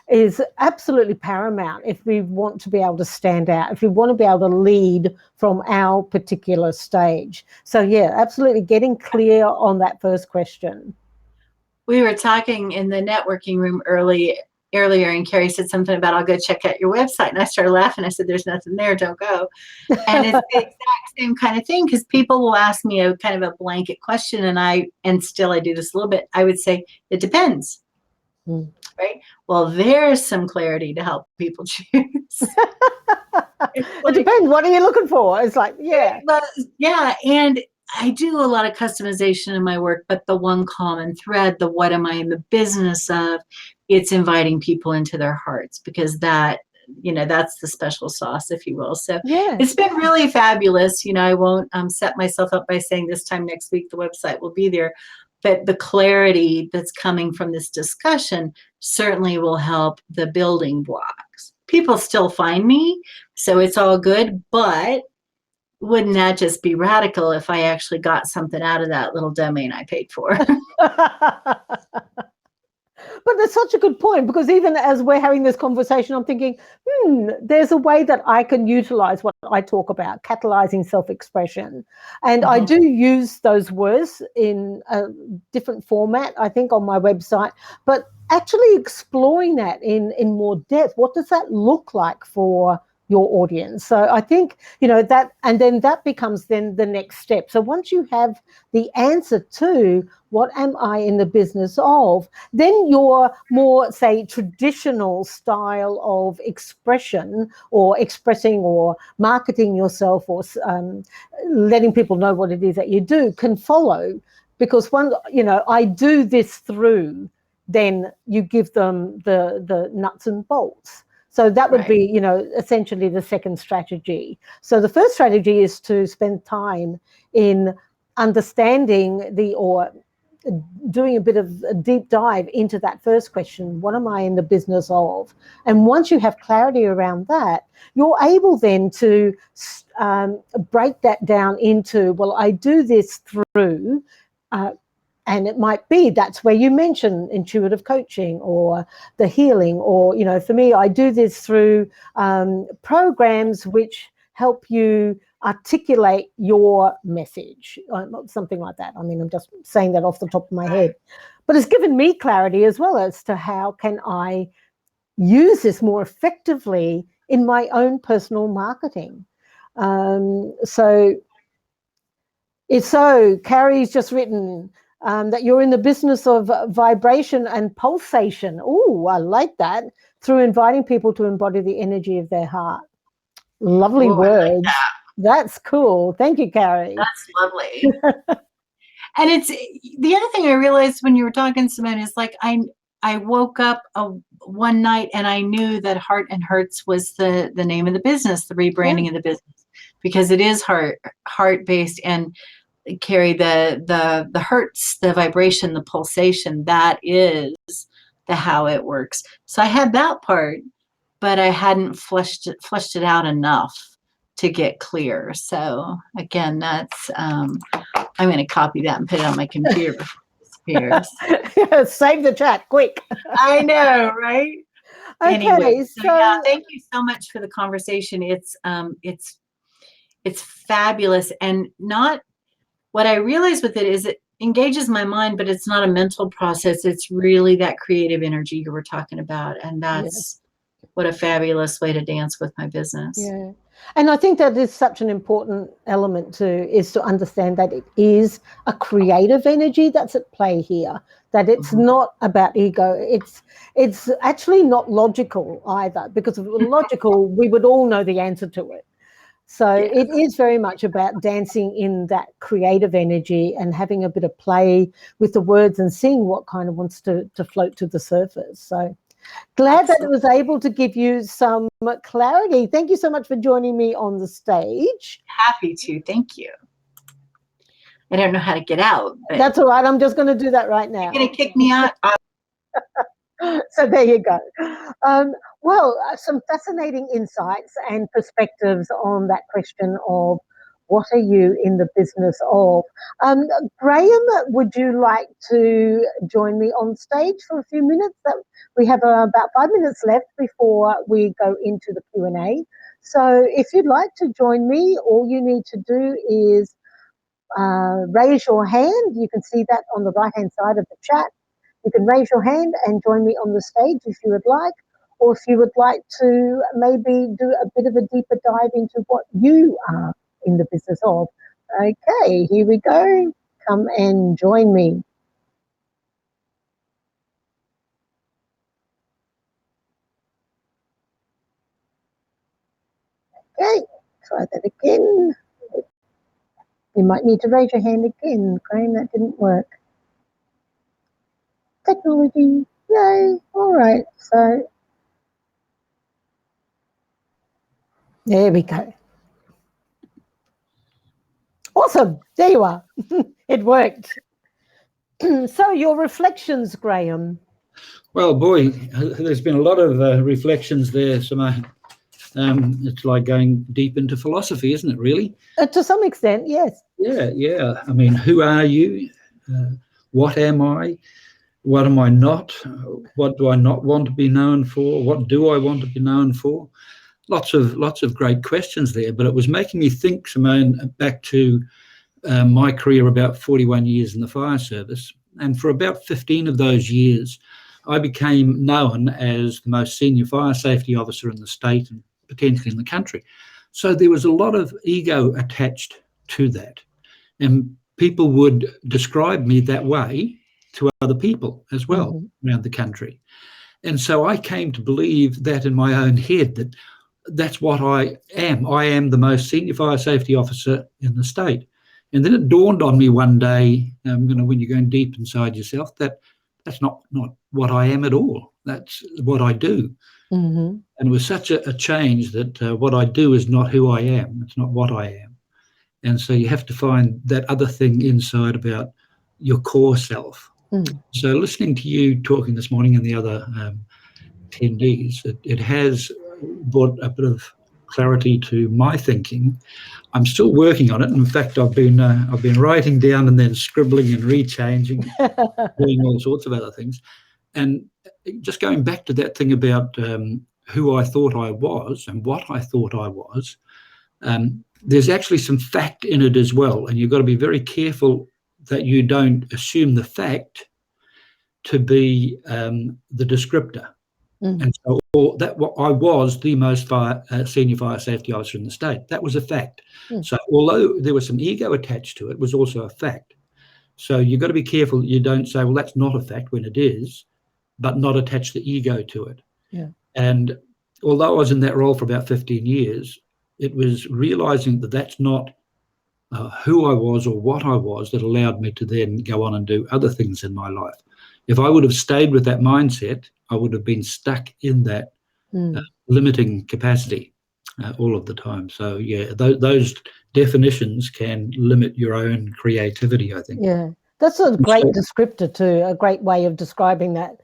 is absolutely paramount if we want to be able to stand out, if we want to be able to lead from our particular stage. So yeah, absolutely getting clear on that first question. We were talking in the networking room earlier, and Cari said something about, I'll go check out your website. And I started laughing. I said, there's nothing there, don't go. And it's the exact same kind of thing, because people will ask me a kind of a blanket question, and still I do this a little bit. I would say, it depends. Right? Well, there's some clarity to help people choose. It depends. What are you looking for? It's like, yeah. Yeah. And I do a lot of customization in my work, but the one common thread, the what am I in the business of, it's inviting people into their hearts, because that, that's the special sauce, if you will. So yeah, it's been really fabulous. I won't set myself up by saying this time next week the website will be there, but the clarity that's coming from this discussion certainly will help the building blocks. People still find me, so it's all good, but wouldn't that just be radical if I actually got something out of that little domain I paid for? But that's such a good point, because even as we're having this conversation, I'm thinking, there's a way that I can utilize what I talk about, catalyzing self-expression. And I do use those words in a different format, I think, on my website, but actually exploring that in more depth. What does that look like for your audience? So I think, that, and then that becomes then the next step. So once you have the answer to what am I in the business of, then your more, say, traditional style of expression, or expressing or marketing yourself, or letting people know what it is that you do, can follow. Because I do this through, then you give them the nuts and bolts. So that would be, essentially the second strategy. So the first strategy is to spend time in understanding or doing a bit of a deep dive into that first question. What am I in the business of? And once you have clarity around that, you're able then to break that down into, well, I do this through, and it might be that's where you mention intuitive coaching or the healing, or, for me, I do this through programs which help you articulate your message, something like that. I mean, I'm just saying that off the top of my head, but it's given me clarity as well as to how can I use this more effectively in my own personal marketing. So Cari's just written that you're in the business of vibration and pulsation. Oh, I like that. Through inviting people to embody the energy of their heart. Lovely words. Like That's cool. Thank you, Cari. That's lovely. And it's the other thing I realized when you were talking, Simone, is like I woke up one night and I knew that Heart and Hertz was the name of the business, the rebranding of the business, because it is heart based. And Cari, the Hertz, the vibration, the pulsation, that is the how it works. So I had that part, but I hadn't fleshed it out enough to get clear. So again, that's I'm going to copy that and put it on my computer before it disappears. Save the chat quick. I know, right? Okay, anyway, so yeah, thank you so much for the conversation. It's fabulous, and not what I realize with it is it engages my mind, but it's not a mental process. It's really that creative energy you were talking about, and that's what a fabulous way to dance with my business. Yeah. And I think that is such an important element too, is to understand that it is a creative energy that's at play here, that it's not about ego. It's actually not logical either, because if it were logical, we would all know the answer to it. So it is very much about dancing in that creative energy and having a bit of play with the words and seeing what kind of wants to float to the surface. So glad that it was able to give you some clarity. Thank you so much for joining me on the stage. Happy to. Thank you. I don't know how to get out. But That's all right. I'm just going to do that right now. you're going to kick me out? So there you go. Well, some fascinating insights and perspectives on that question of what are you in the business of? Graham, would you like to join me on stage for a few minutes? We have about 5 minutes left before we go into the Q&A. So if you'd like to join me, all you need to do is raise your hand. You can see that on the right-hand side of the chat. You can raise your hand and join me on the stage if you would like, or if you would like to maybe do a bit of a deeper dive into what you are in the business of. Okay, here we go. Come and join me. Okay, try that again. You might need to raise your hand again, Graham, that didn't work. Technology, yay, all right, so there we go. Awesome, there you are. It worked. So your reflections, Graham. Well, boy, there's been a lot of reflections there, Simone. It's like going deep into philosophy, isn't it, really? To some extent, yes. Yeah. I mean, who are you? What am I? What am I not? What do I not want to be known for? What do I want to be known for? Lots of great questions there, but it was making me think, Simone, back to my career, about 41 years in the fire service. And for about 15 of those years, I became known as the most senior fire safety officer in the state and potentially in the country. So there was a lot of ego attached to that. And people would describe me that way to other people as well around the country. And so I came to believe that in my own head, that that's what I am. I am the most senior fire safety officer in the state. And then it dawned on me one day, when you're going deep inside yourself, that that's not what I am at all. That's what I do. And it was such a change that what I do is not who I am. It's not what I am. And so you have to find that other thing inside about your core self. So listening to you talking this morning and the other attendees, it has brought a bit of clarity to my thinking. I'm still working on it. In fact, I've been writing down and then scribbling and rechanging, doing all sorts of other things. And just going back to that thing about who I thought I was and what I thought I was, there's actually some fact in it as well. And you've got to be very careful that you don't assume the fact to be the descriptor. And so I was the most senior fire safety officer in the state. That was a fact. So although there was some ego attached to it, it was also a fact. So you've got to be careful you don't say, well, that's not a fact when it is, but not attach the ego to it. Yeah. And although I was in that role for about 15 years, it was realizing that that's not who I was or what I was that allowed me to then go on and do other things in my life. If I would have stayed with that mindset, I would have been stuck in that limiting capacity all of the time. So, yeah, those definitions can limit your own creativity, I think. Yeah, that's a great descriptor too, a great way of describing that,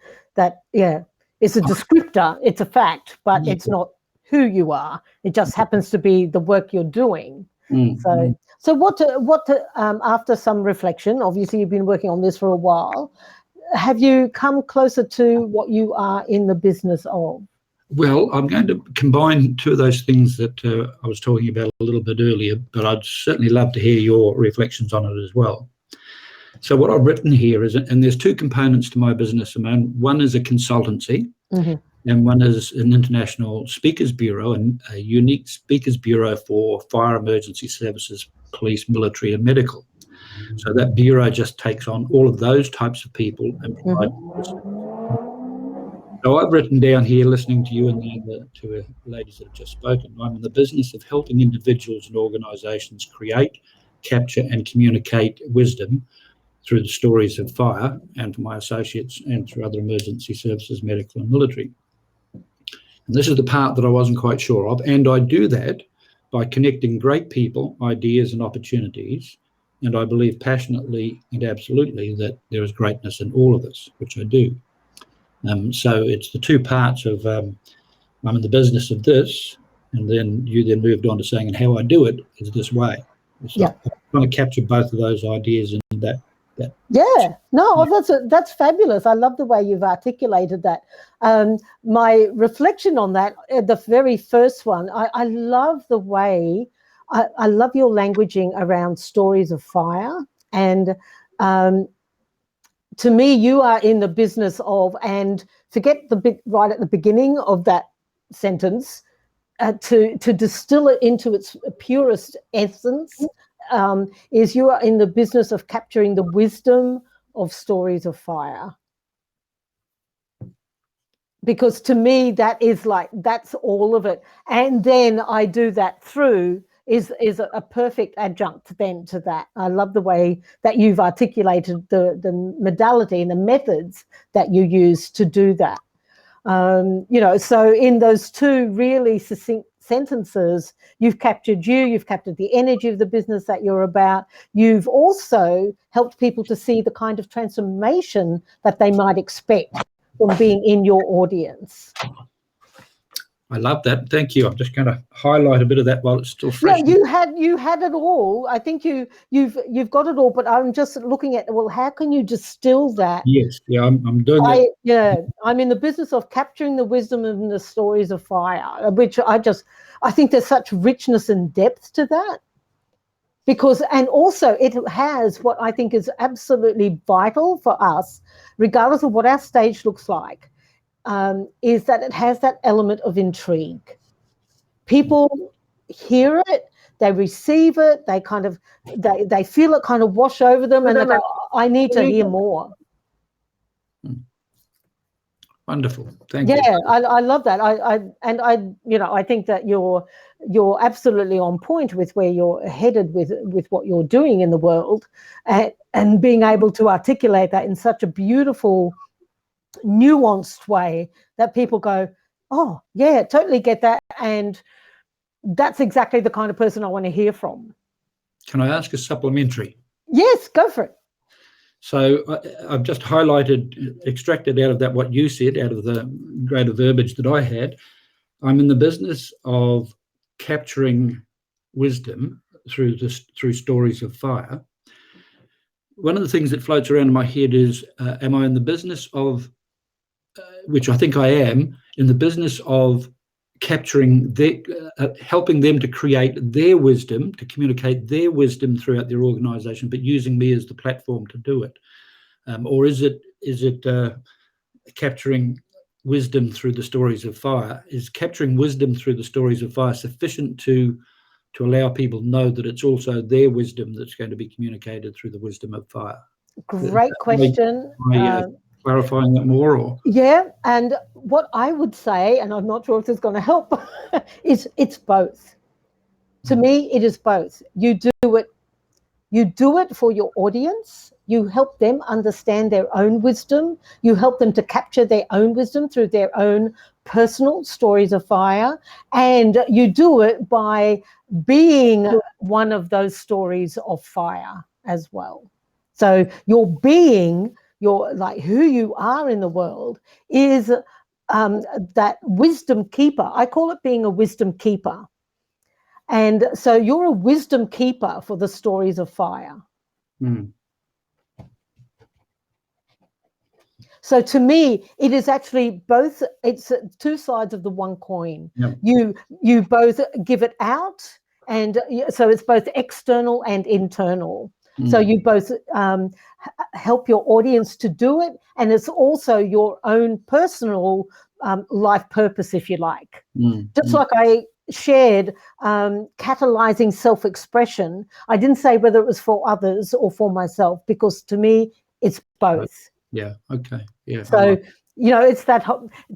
it's a descriptor, it's a fact, but it's not who you are. It just happens to be the work you're doing. So what after some reflection, obviously you've been working on this for a while, have you come closer to what you are in the business of? Well, I'm going to combine two of those things that I was talking about a little bit earlier, but I'd certainly love to hear your reflections on it as well. So what I've written here is, and there's two components to my business, Simone. One is a consultancy, and one is an international speakers bureau, and a unique speakers bureau for fire, emergency services, police, military, and medical. So that bureau just takes on all of those types of people and provides. So I've written down here, listening to you and the other two ladies that have just spoken, I'm in the business of helping individuals and organisations create, capture and communicate wisdom through the stories of fire, and for my associates and through other emergency services, medical and military. And this is the part that I wasn't quite sure of, and I do that by connecting great people, ideas and opportunities and I believe passionately and absolutely that there is greatness in all of us, which I do. So it's the two parts of I'm in the business of this, and then you then moved on to saying, and how I do it is this way. So Yeah. I'm trying to capture both of those ideas in that. Yeah, no, that's fabulous. I love the way you've articulated that. My reflection on that, the very first one, I love the way, I love your languaging around stories of fire. And to me, you are in the business of, and forget the bit right at the beginning of that sentence, to distill it into its purest essence, is you are in the business of capturing the wisdom of stories of fire. Because to me, that is like, that's all of it. And then I do that through is a perfect adjunct then to that. I love the way that you've articulated the modality and the methods that you use to do that. So in those two really succinct sentences, you've captured you've captured the energy of the business that you're about. You've also helped people to see the kind of transformation that they might expect from being in your audience. I love that. Thank you. I'm just going to highlight a bit of that while it's still fresh. Yeah, you had it all. I think you've got it all, but I'm just looking at, well, how can you distill that? Yes, yeah, I'm doing that. Yeah, I'm in the business of capturing the wisdom and the stories of fire, which I think there's such richness and depth to that. Because, and also it has what I think is absolutely vital for us, regardless of what our stage looks like, is that it has that element of intrigue. People hear it, they receive it, they kind of, they feel it kind of wash over them, and they go, I need to hear more. Wonderful. Thank you. Yeah, I love that. I think that you're absolutely on point with where you're headed with what you're doing in the world, and being able to articulate that in such a beautiful, nuanced way that people go, oh yeah, totally get that, and that's exactly the kind of person I want to hear from. Can I ask a supplementary? Yes, go for it. So I've just extracted out of that what you said, out of the greater verbiage that I had. I'm in the business of capturing wisdom through stories of fire. One of the things that floats around in my head is, am I in the business of, which I think I am, in the business of capturing helping them to create their wisdom, to communicate their wisdom throughout their organization, but using me as the platform to do it? Or is it capturing wisdom through the stories of fire? Is capturing wisdom through the stories of fire sufficient to allow people to know that it's also their wisdom that's going to be communicated through the wisdom of fire? Great question. Clarifying that more, or? Yeah, and what I would say, and I'm not sure if this is going to help, is it's both. To me, it is both. You do it for your audience. You help them understand their own wisdom. You help them to capture their own wisdom through their own personal stories of fire. And you do it by being one of those stories of fire as well. So your being, like who you are in the world, is that wisdom keeper. I call it being a wisdom keeper. And so you're a wisdom keeper for the stories of fire. Mm. So to me, it is actually both. It's two sides of the one coin. Yep. You both give it out, and so it's both external and internal. Mm. So you both help your audience to do it, and it's also your own personal life purpose, if you like. Mm. Just like I shared catalyzing self-expression. I didn't say whether it was for others or for myself, because to me, it's both. Yeah. Okay. Yeah. So, it's that,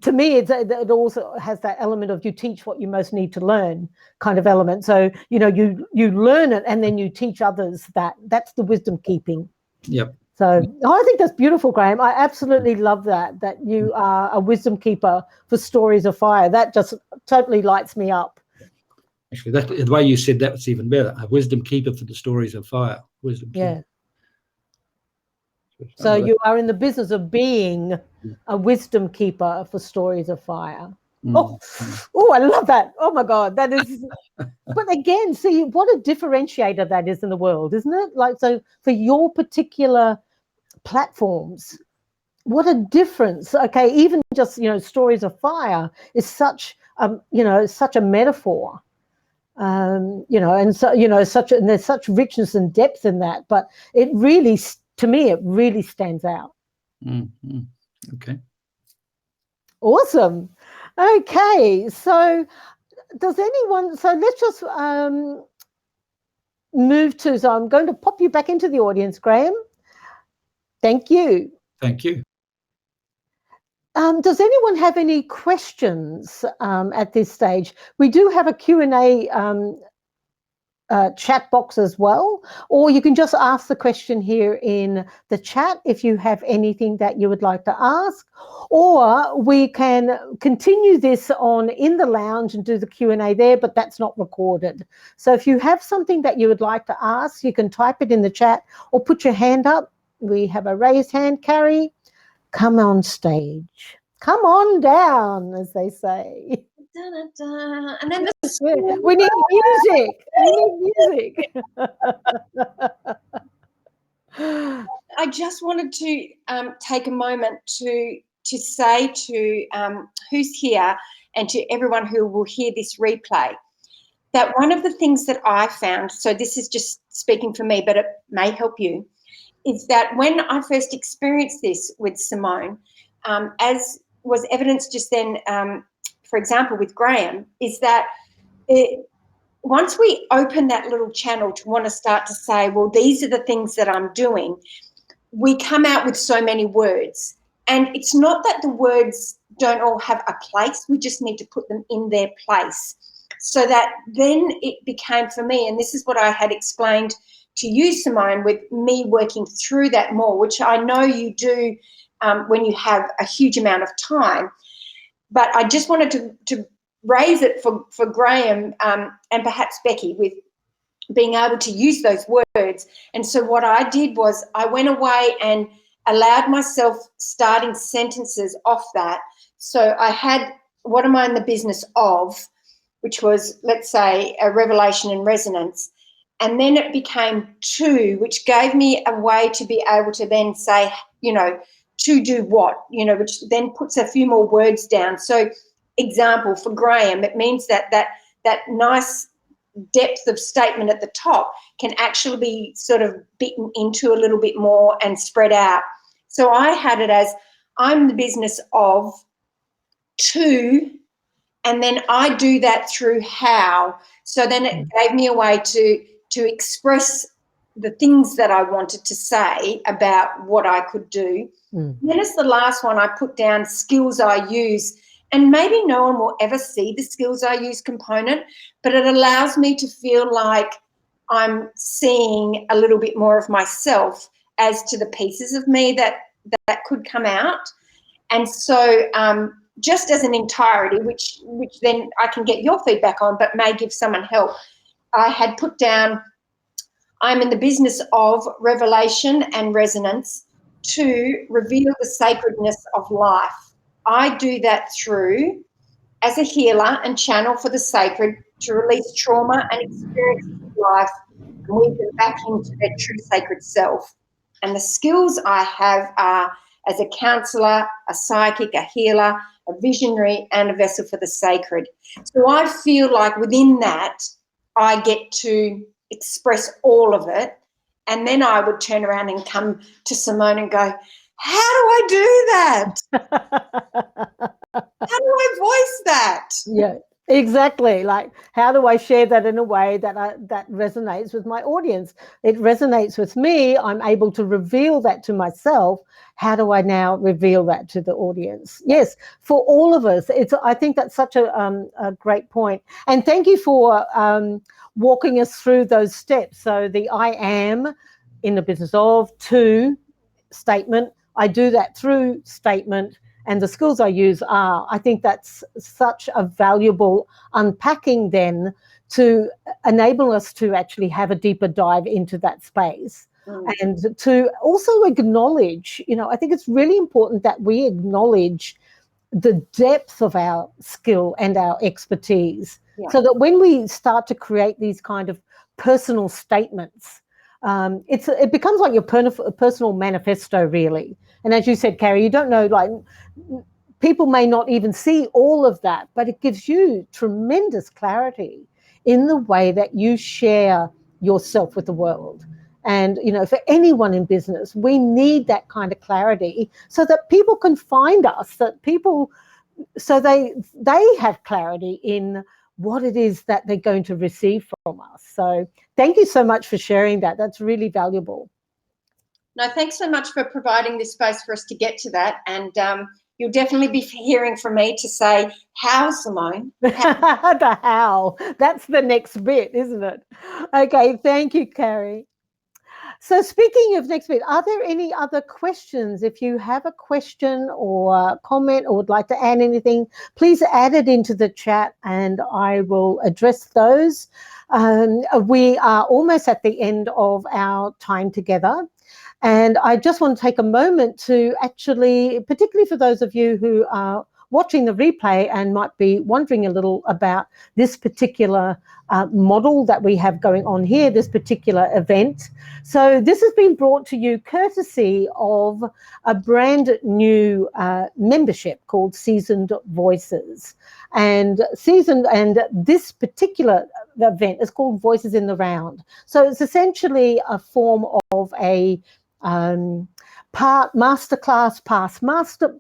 to me, it also has that element of you teach what you most need to learn kind of element. So, you learn it and then you teach others that's the wisdom keeping. Yep. So I think that's beautiful, Graham. I absolutely love that you are a wisdom keeper for stories of fire. That just totally lights me up. Actually, that the way you said that was even better. A wisdom keeper for the stories of fire. Wisdom keeper. So you are in the business of being a wisdom keeper for stories of fire. Oh, I love that. Oh my God, that is. But again, see what a differentiator that is in the world, isn't it? Like, so for your particular platforms, what a difference. Okay, even just, stories of fire is such such a metaphor. And so and there's such richness and depth in that, but it really, to me, it really stands out. Okay, awesome. Okay, so does anyone, so let's just move to, so I'm going to pop you back into the audience, Graham. Thank you. Thank you. Does anyone have any questions at this stage? We do have a Q&A chat box as well, or you can just ask the question here in the chat if you have anything that you would like to ask, or we can continue this on in the lounge and do the Q&A there, but that's not recorded. So if you have something that you would like to ask, you can type it in the chat or put your hand up. We have a raised hand. Cari, come on stage. Come on down, as they say. And then we need music. I just wanted to take a moment to say to who's here and to everyone who will hear this replay that one of the things that I found, so this is just speaking for me, but it may help you, is that when I first experienced this with Simone, as was evidenced just then, for example, with Graham, is that once we open that little channel to want to start to say, well, these are the things that I'm doing, we come out with so many words. And it's not that the words don't all have a place, we just need to put them in their place. So that then it became for me, and this is what I had explained to you, Simone, with me working through that more, which I know you do when you have a huge amount of time. But I just wanted to raise it for Graham and perhaps Becky with being able to use those words. And so what I did was I went away and allowed myself starting sentences off that. So I had, what am I in the business of, which was, let's say, a revelation and resonance. And then it became to, which gave me a way to be able to then say, to do what, which then puts a few more words down. So example, for Graham, it means that nice depth of statement at the top can actually be sort of bitten into a little bit more and spread out. So I had it as, I'm the business of to, and then I do that through how. So then it gave me a way to express the things that I wanted to say about what I could do. Then as the last one, I put down skills I use, and maybe no one will ever see the skills I use component, but it allows me to feel like I'm seeing a little bit more of myself as to the pieces of me that could come out. And so just as an entirety, which then I can get your feedback on, but may give someone help, I had put down, I'm in the business of revelation and resonance to reveal the sacredness of life. I do that through, as a healer and channel for the sacred, to release trauma and experiences of life and weave them back into their true sacred self. And the skills I have are as a counsellor, a psychic, a healer, a visionary, and a vessel for the sacred. So I feel like within that, I get to express all of it. And then I would turn around and come to Simone and go, how do I do that? How do I voice that? Yeah, exactly. Like, how do I share that in a way that that resonates with my audience? It resonates with me. I'm able to reveal that to myself. How do I now reveal that to the audience? Yes, for all of us. I think that's such a great point. And thank you for walking us through those steps. So the I am in the business of, to statement, I do that through statement, and the skills I use are. I think that's such a valuable unpacking then to enable us to actually have a deeper dive into that space. And to also acknowledge, I think it's really important that we acknowledge the depth of our skill and our expertise, so that when we start to create these kind of personal statements, it becomes like your personal manifesto, really. And as you said, Cari, you don't know, like, people may not even see all of that, but it gives you tremendous clarity in the way that you share yourself with the world. And, for anyone in business, we need that kind of clarity so that people can find us, so they have clarity in what it is that they're going to receive from us. So thank you so much for sharing that. That's really valuable. No, thanks so much for providing this space for us to get to that. And you'll definitely be hearing from me to say, how, Simone? How? The how. That's the next bit, isn't it? Okay, thank you, Cari. So speaking of next bit, are there any other questions? If you have a question or comment or would like to add anything, please add it into the chat and I will address those. We are almost at the end of our time together. And I just want to take a moment to actually, particularly for those of you who are watching the replay and might be wondering a little about this particular model that we have going on here, this particular event. So this has been brought to you courtesy of a brand new membership called Seasoned Voices. And this particular event is called Voices in the Round. So it's essentially a form of a part masterclass,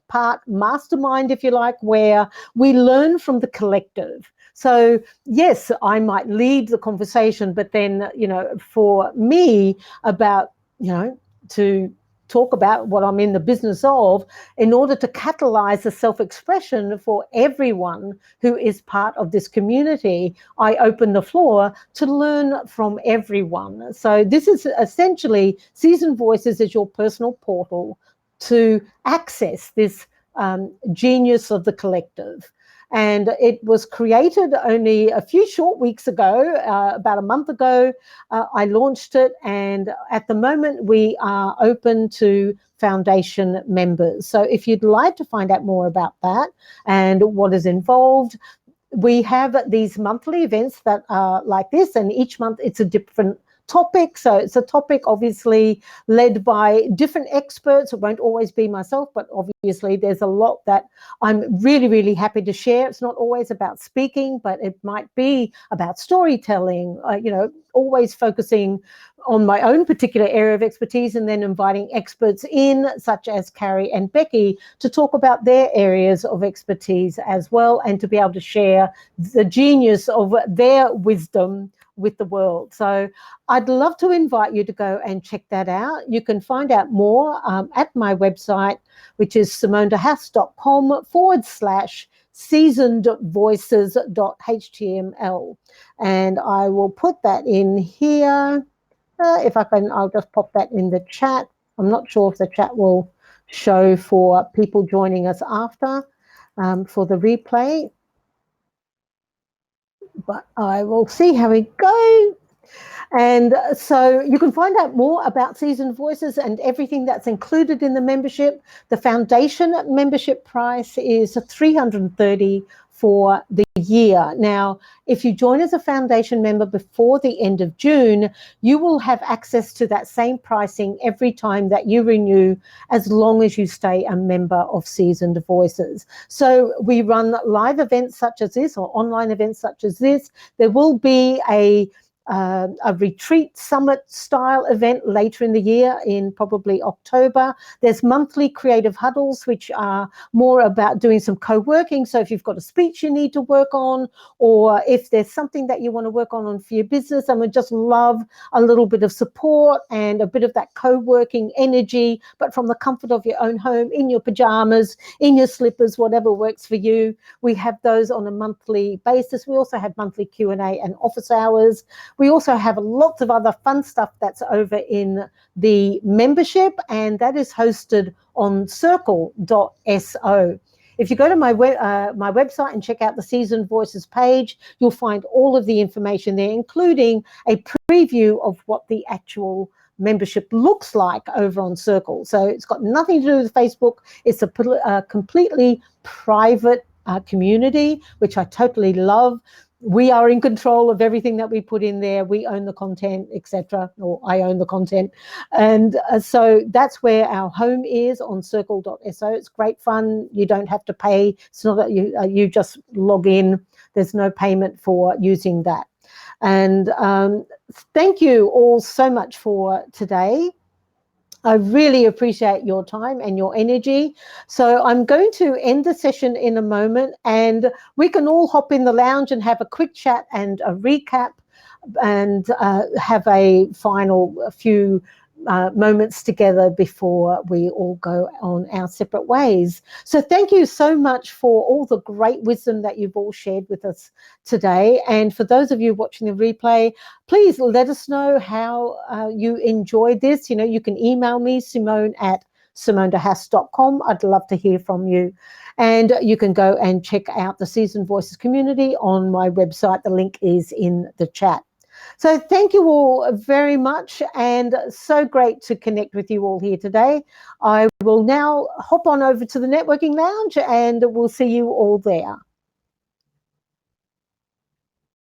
part mastermind, if you like, where we learn from the collective. So yes, I might lead the conversation, but then, for me about, to talk about what I'm in the business of, in order to catalyze the self-expression for everyone who is part of this community, I open the floor to learn from everyone. So this is essentially, Seasoned Voices is your personal portal to access this genius of the collective. And it was created only a few short weeks ago, about a month ago. I launched it, and at the moment we are open to foundation members. So if you'd like to find out more about that and what is involved, we have these monthly events that are like this, and each month it's a different topic. So it's a topic obviously led by different experts. It won't always be myself, but obviously there's a lot that I'm really, really happy to share. It's not always about speaking, but it might be about storytelling, always focusing on my own particular area of expertise and then inviting experts in, such as Cari and Becky, to talk about their areas of expertise as well, and to be able to share the genius of their wisdom with the world. So I'd love to invite you to go and check that out. You can find out more at my website, which is simondehaas.com/seasonedvoices.html. And I will put that in here. If I can, I'll just pop that in the chat. I'm not sure if the chat will show for people joining us after for the replay, but I will see how we go. And so you can find out more about Seasoned Voices and everything that's included in the membership. The foundation membership price is $330 for the year. Now, if you join as a foundation member before the end of June, you will have access to that same pricing every time that you renew, as long as you stay a member of Seasoned Voices. So we run live events such as this, or online events such as this. There will be a retreat summit style event later in the year in probably October. There's monthly creative huddles, which are more about doing some co-working. So if you've got a speech you need to work on, or if there's something that you want to work on for your business and would just love a little bit of support and a bit of that co-working energy, but from the comfort of your own home, in your pajamas, in your slippers, whatever works for you, we have those on a monthly basis. We also have monthly Q&A and office hours, We also have lots of other fun stuff that's over in the membership, and that is hosted on circle.so. If you go to my website and check out the Seasoned Voices page, you'll find all of the information there, including a preview of what the actual membership looks like over on Circle. So it's got nothing to do with Facebook. It's a completely private community, which I totally love. We are in control of everything that we put in there. We own the content, etc., or I own the content. And so that's where our home is, on circle.so. It's great fun. You don't have to pay. It's not that you just log in. There's no payment for using that. And thank you all so much for today. I really appreciate your time and your energy. So I'm going to end the session in a moment, and we can all hop in the lounge and have a quick chat and a recap, and have a final few moments together before we all go on our separate ways. So thank you so much for all the great wisdom that you've all shared with us today. And for those of you watching the replay, please let us know how you enjoyed this. You know, you can email me, Simone@SimoneDeHaas.com. I'd love to hear from you. And you can go and check out the Seasoned Voices community on my website. The link is in the chat. So thank you all very much, and so great to connect with you all here today. I will now hop on over to the networking lounge, and we'll see you all there.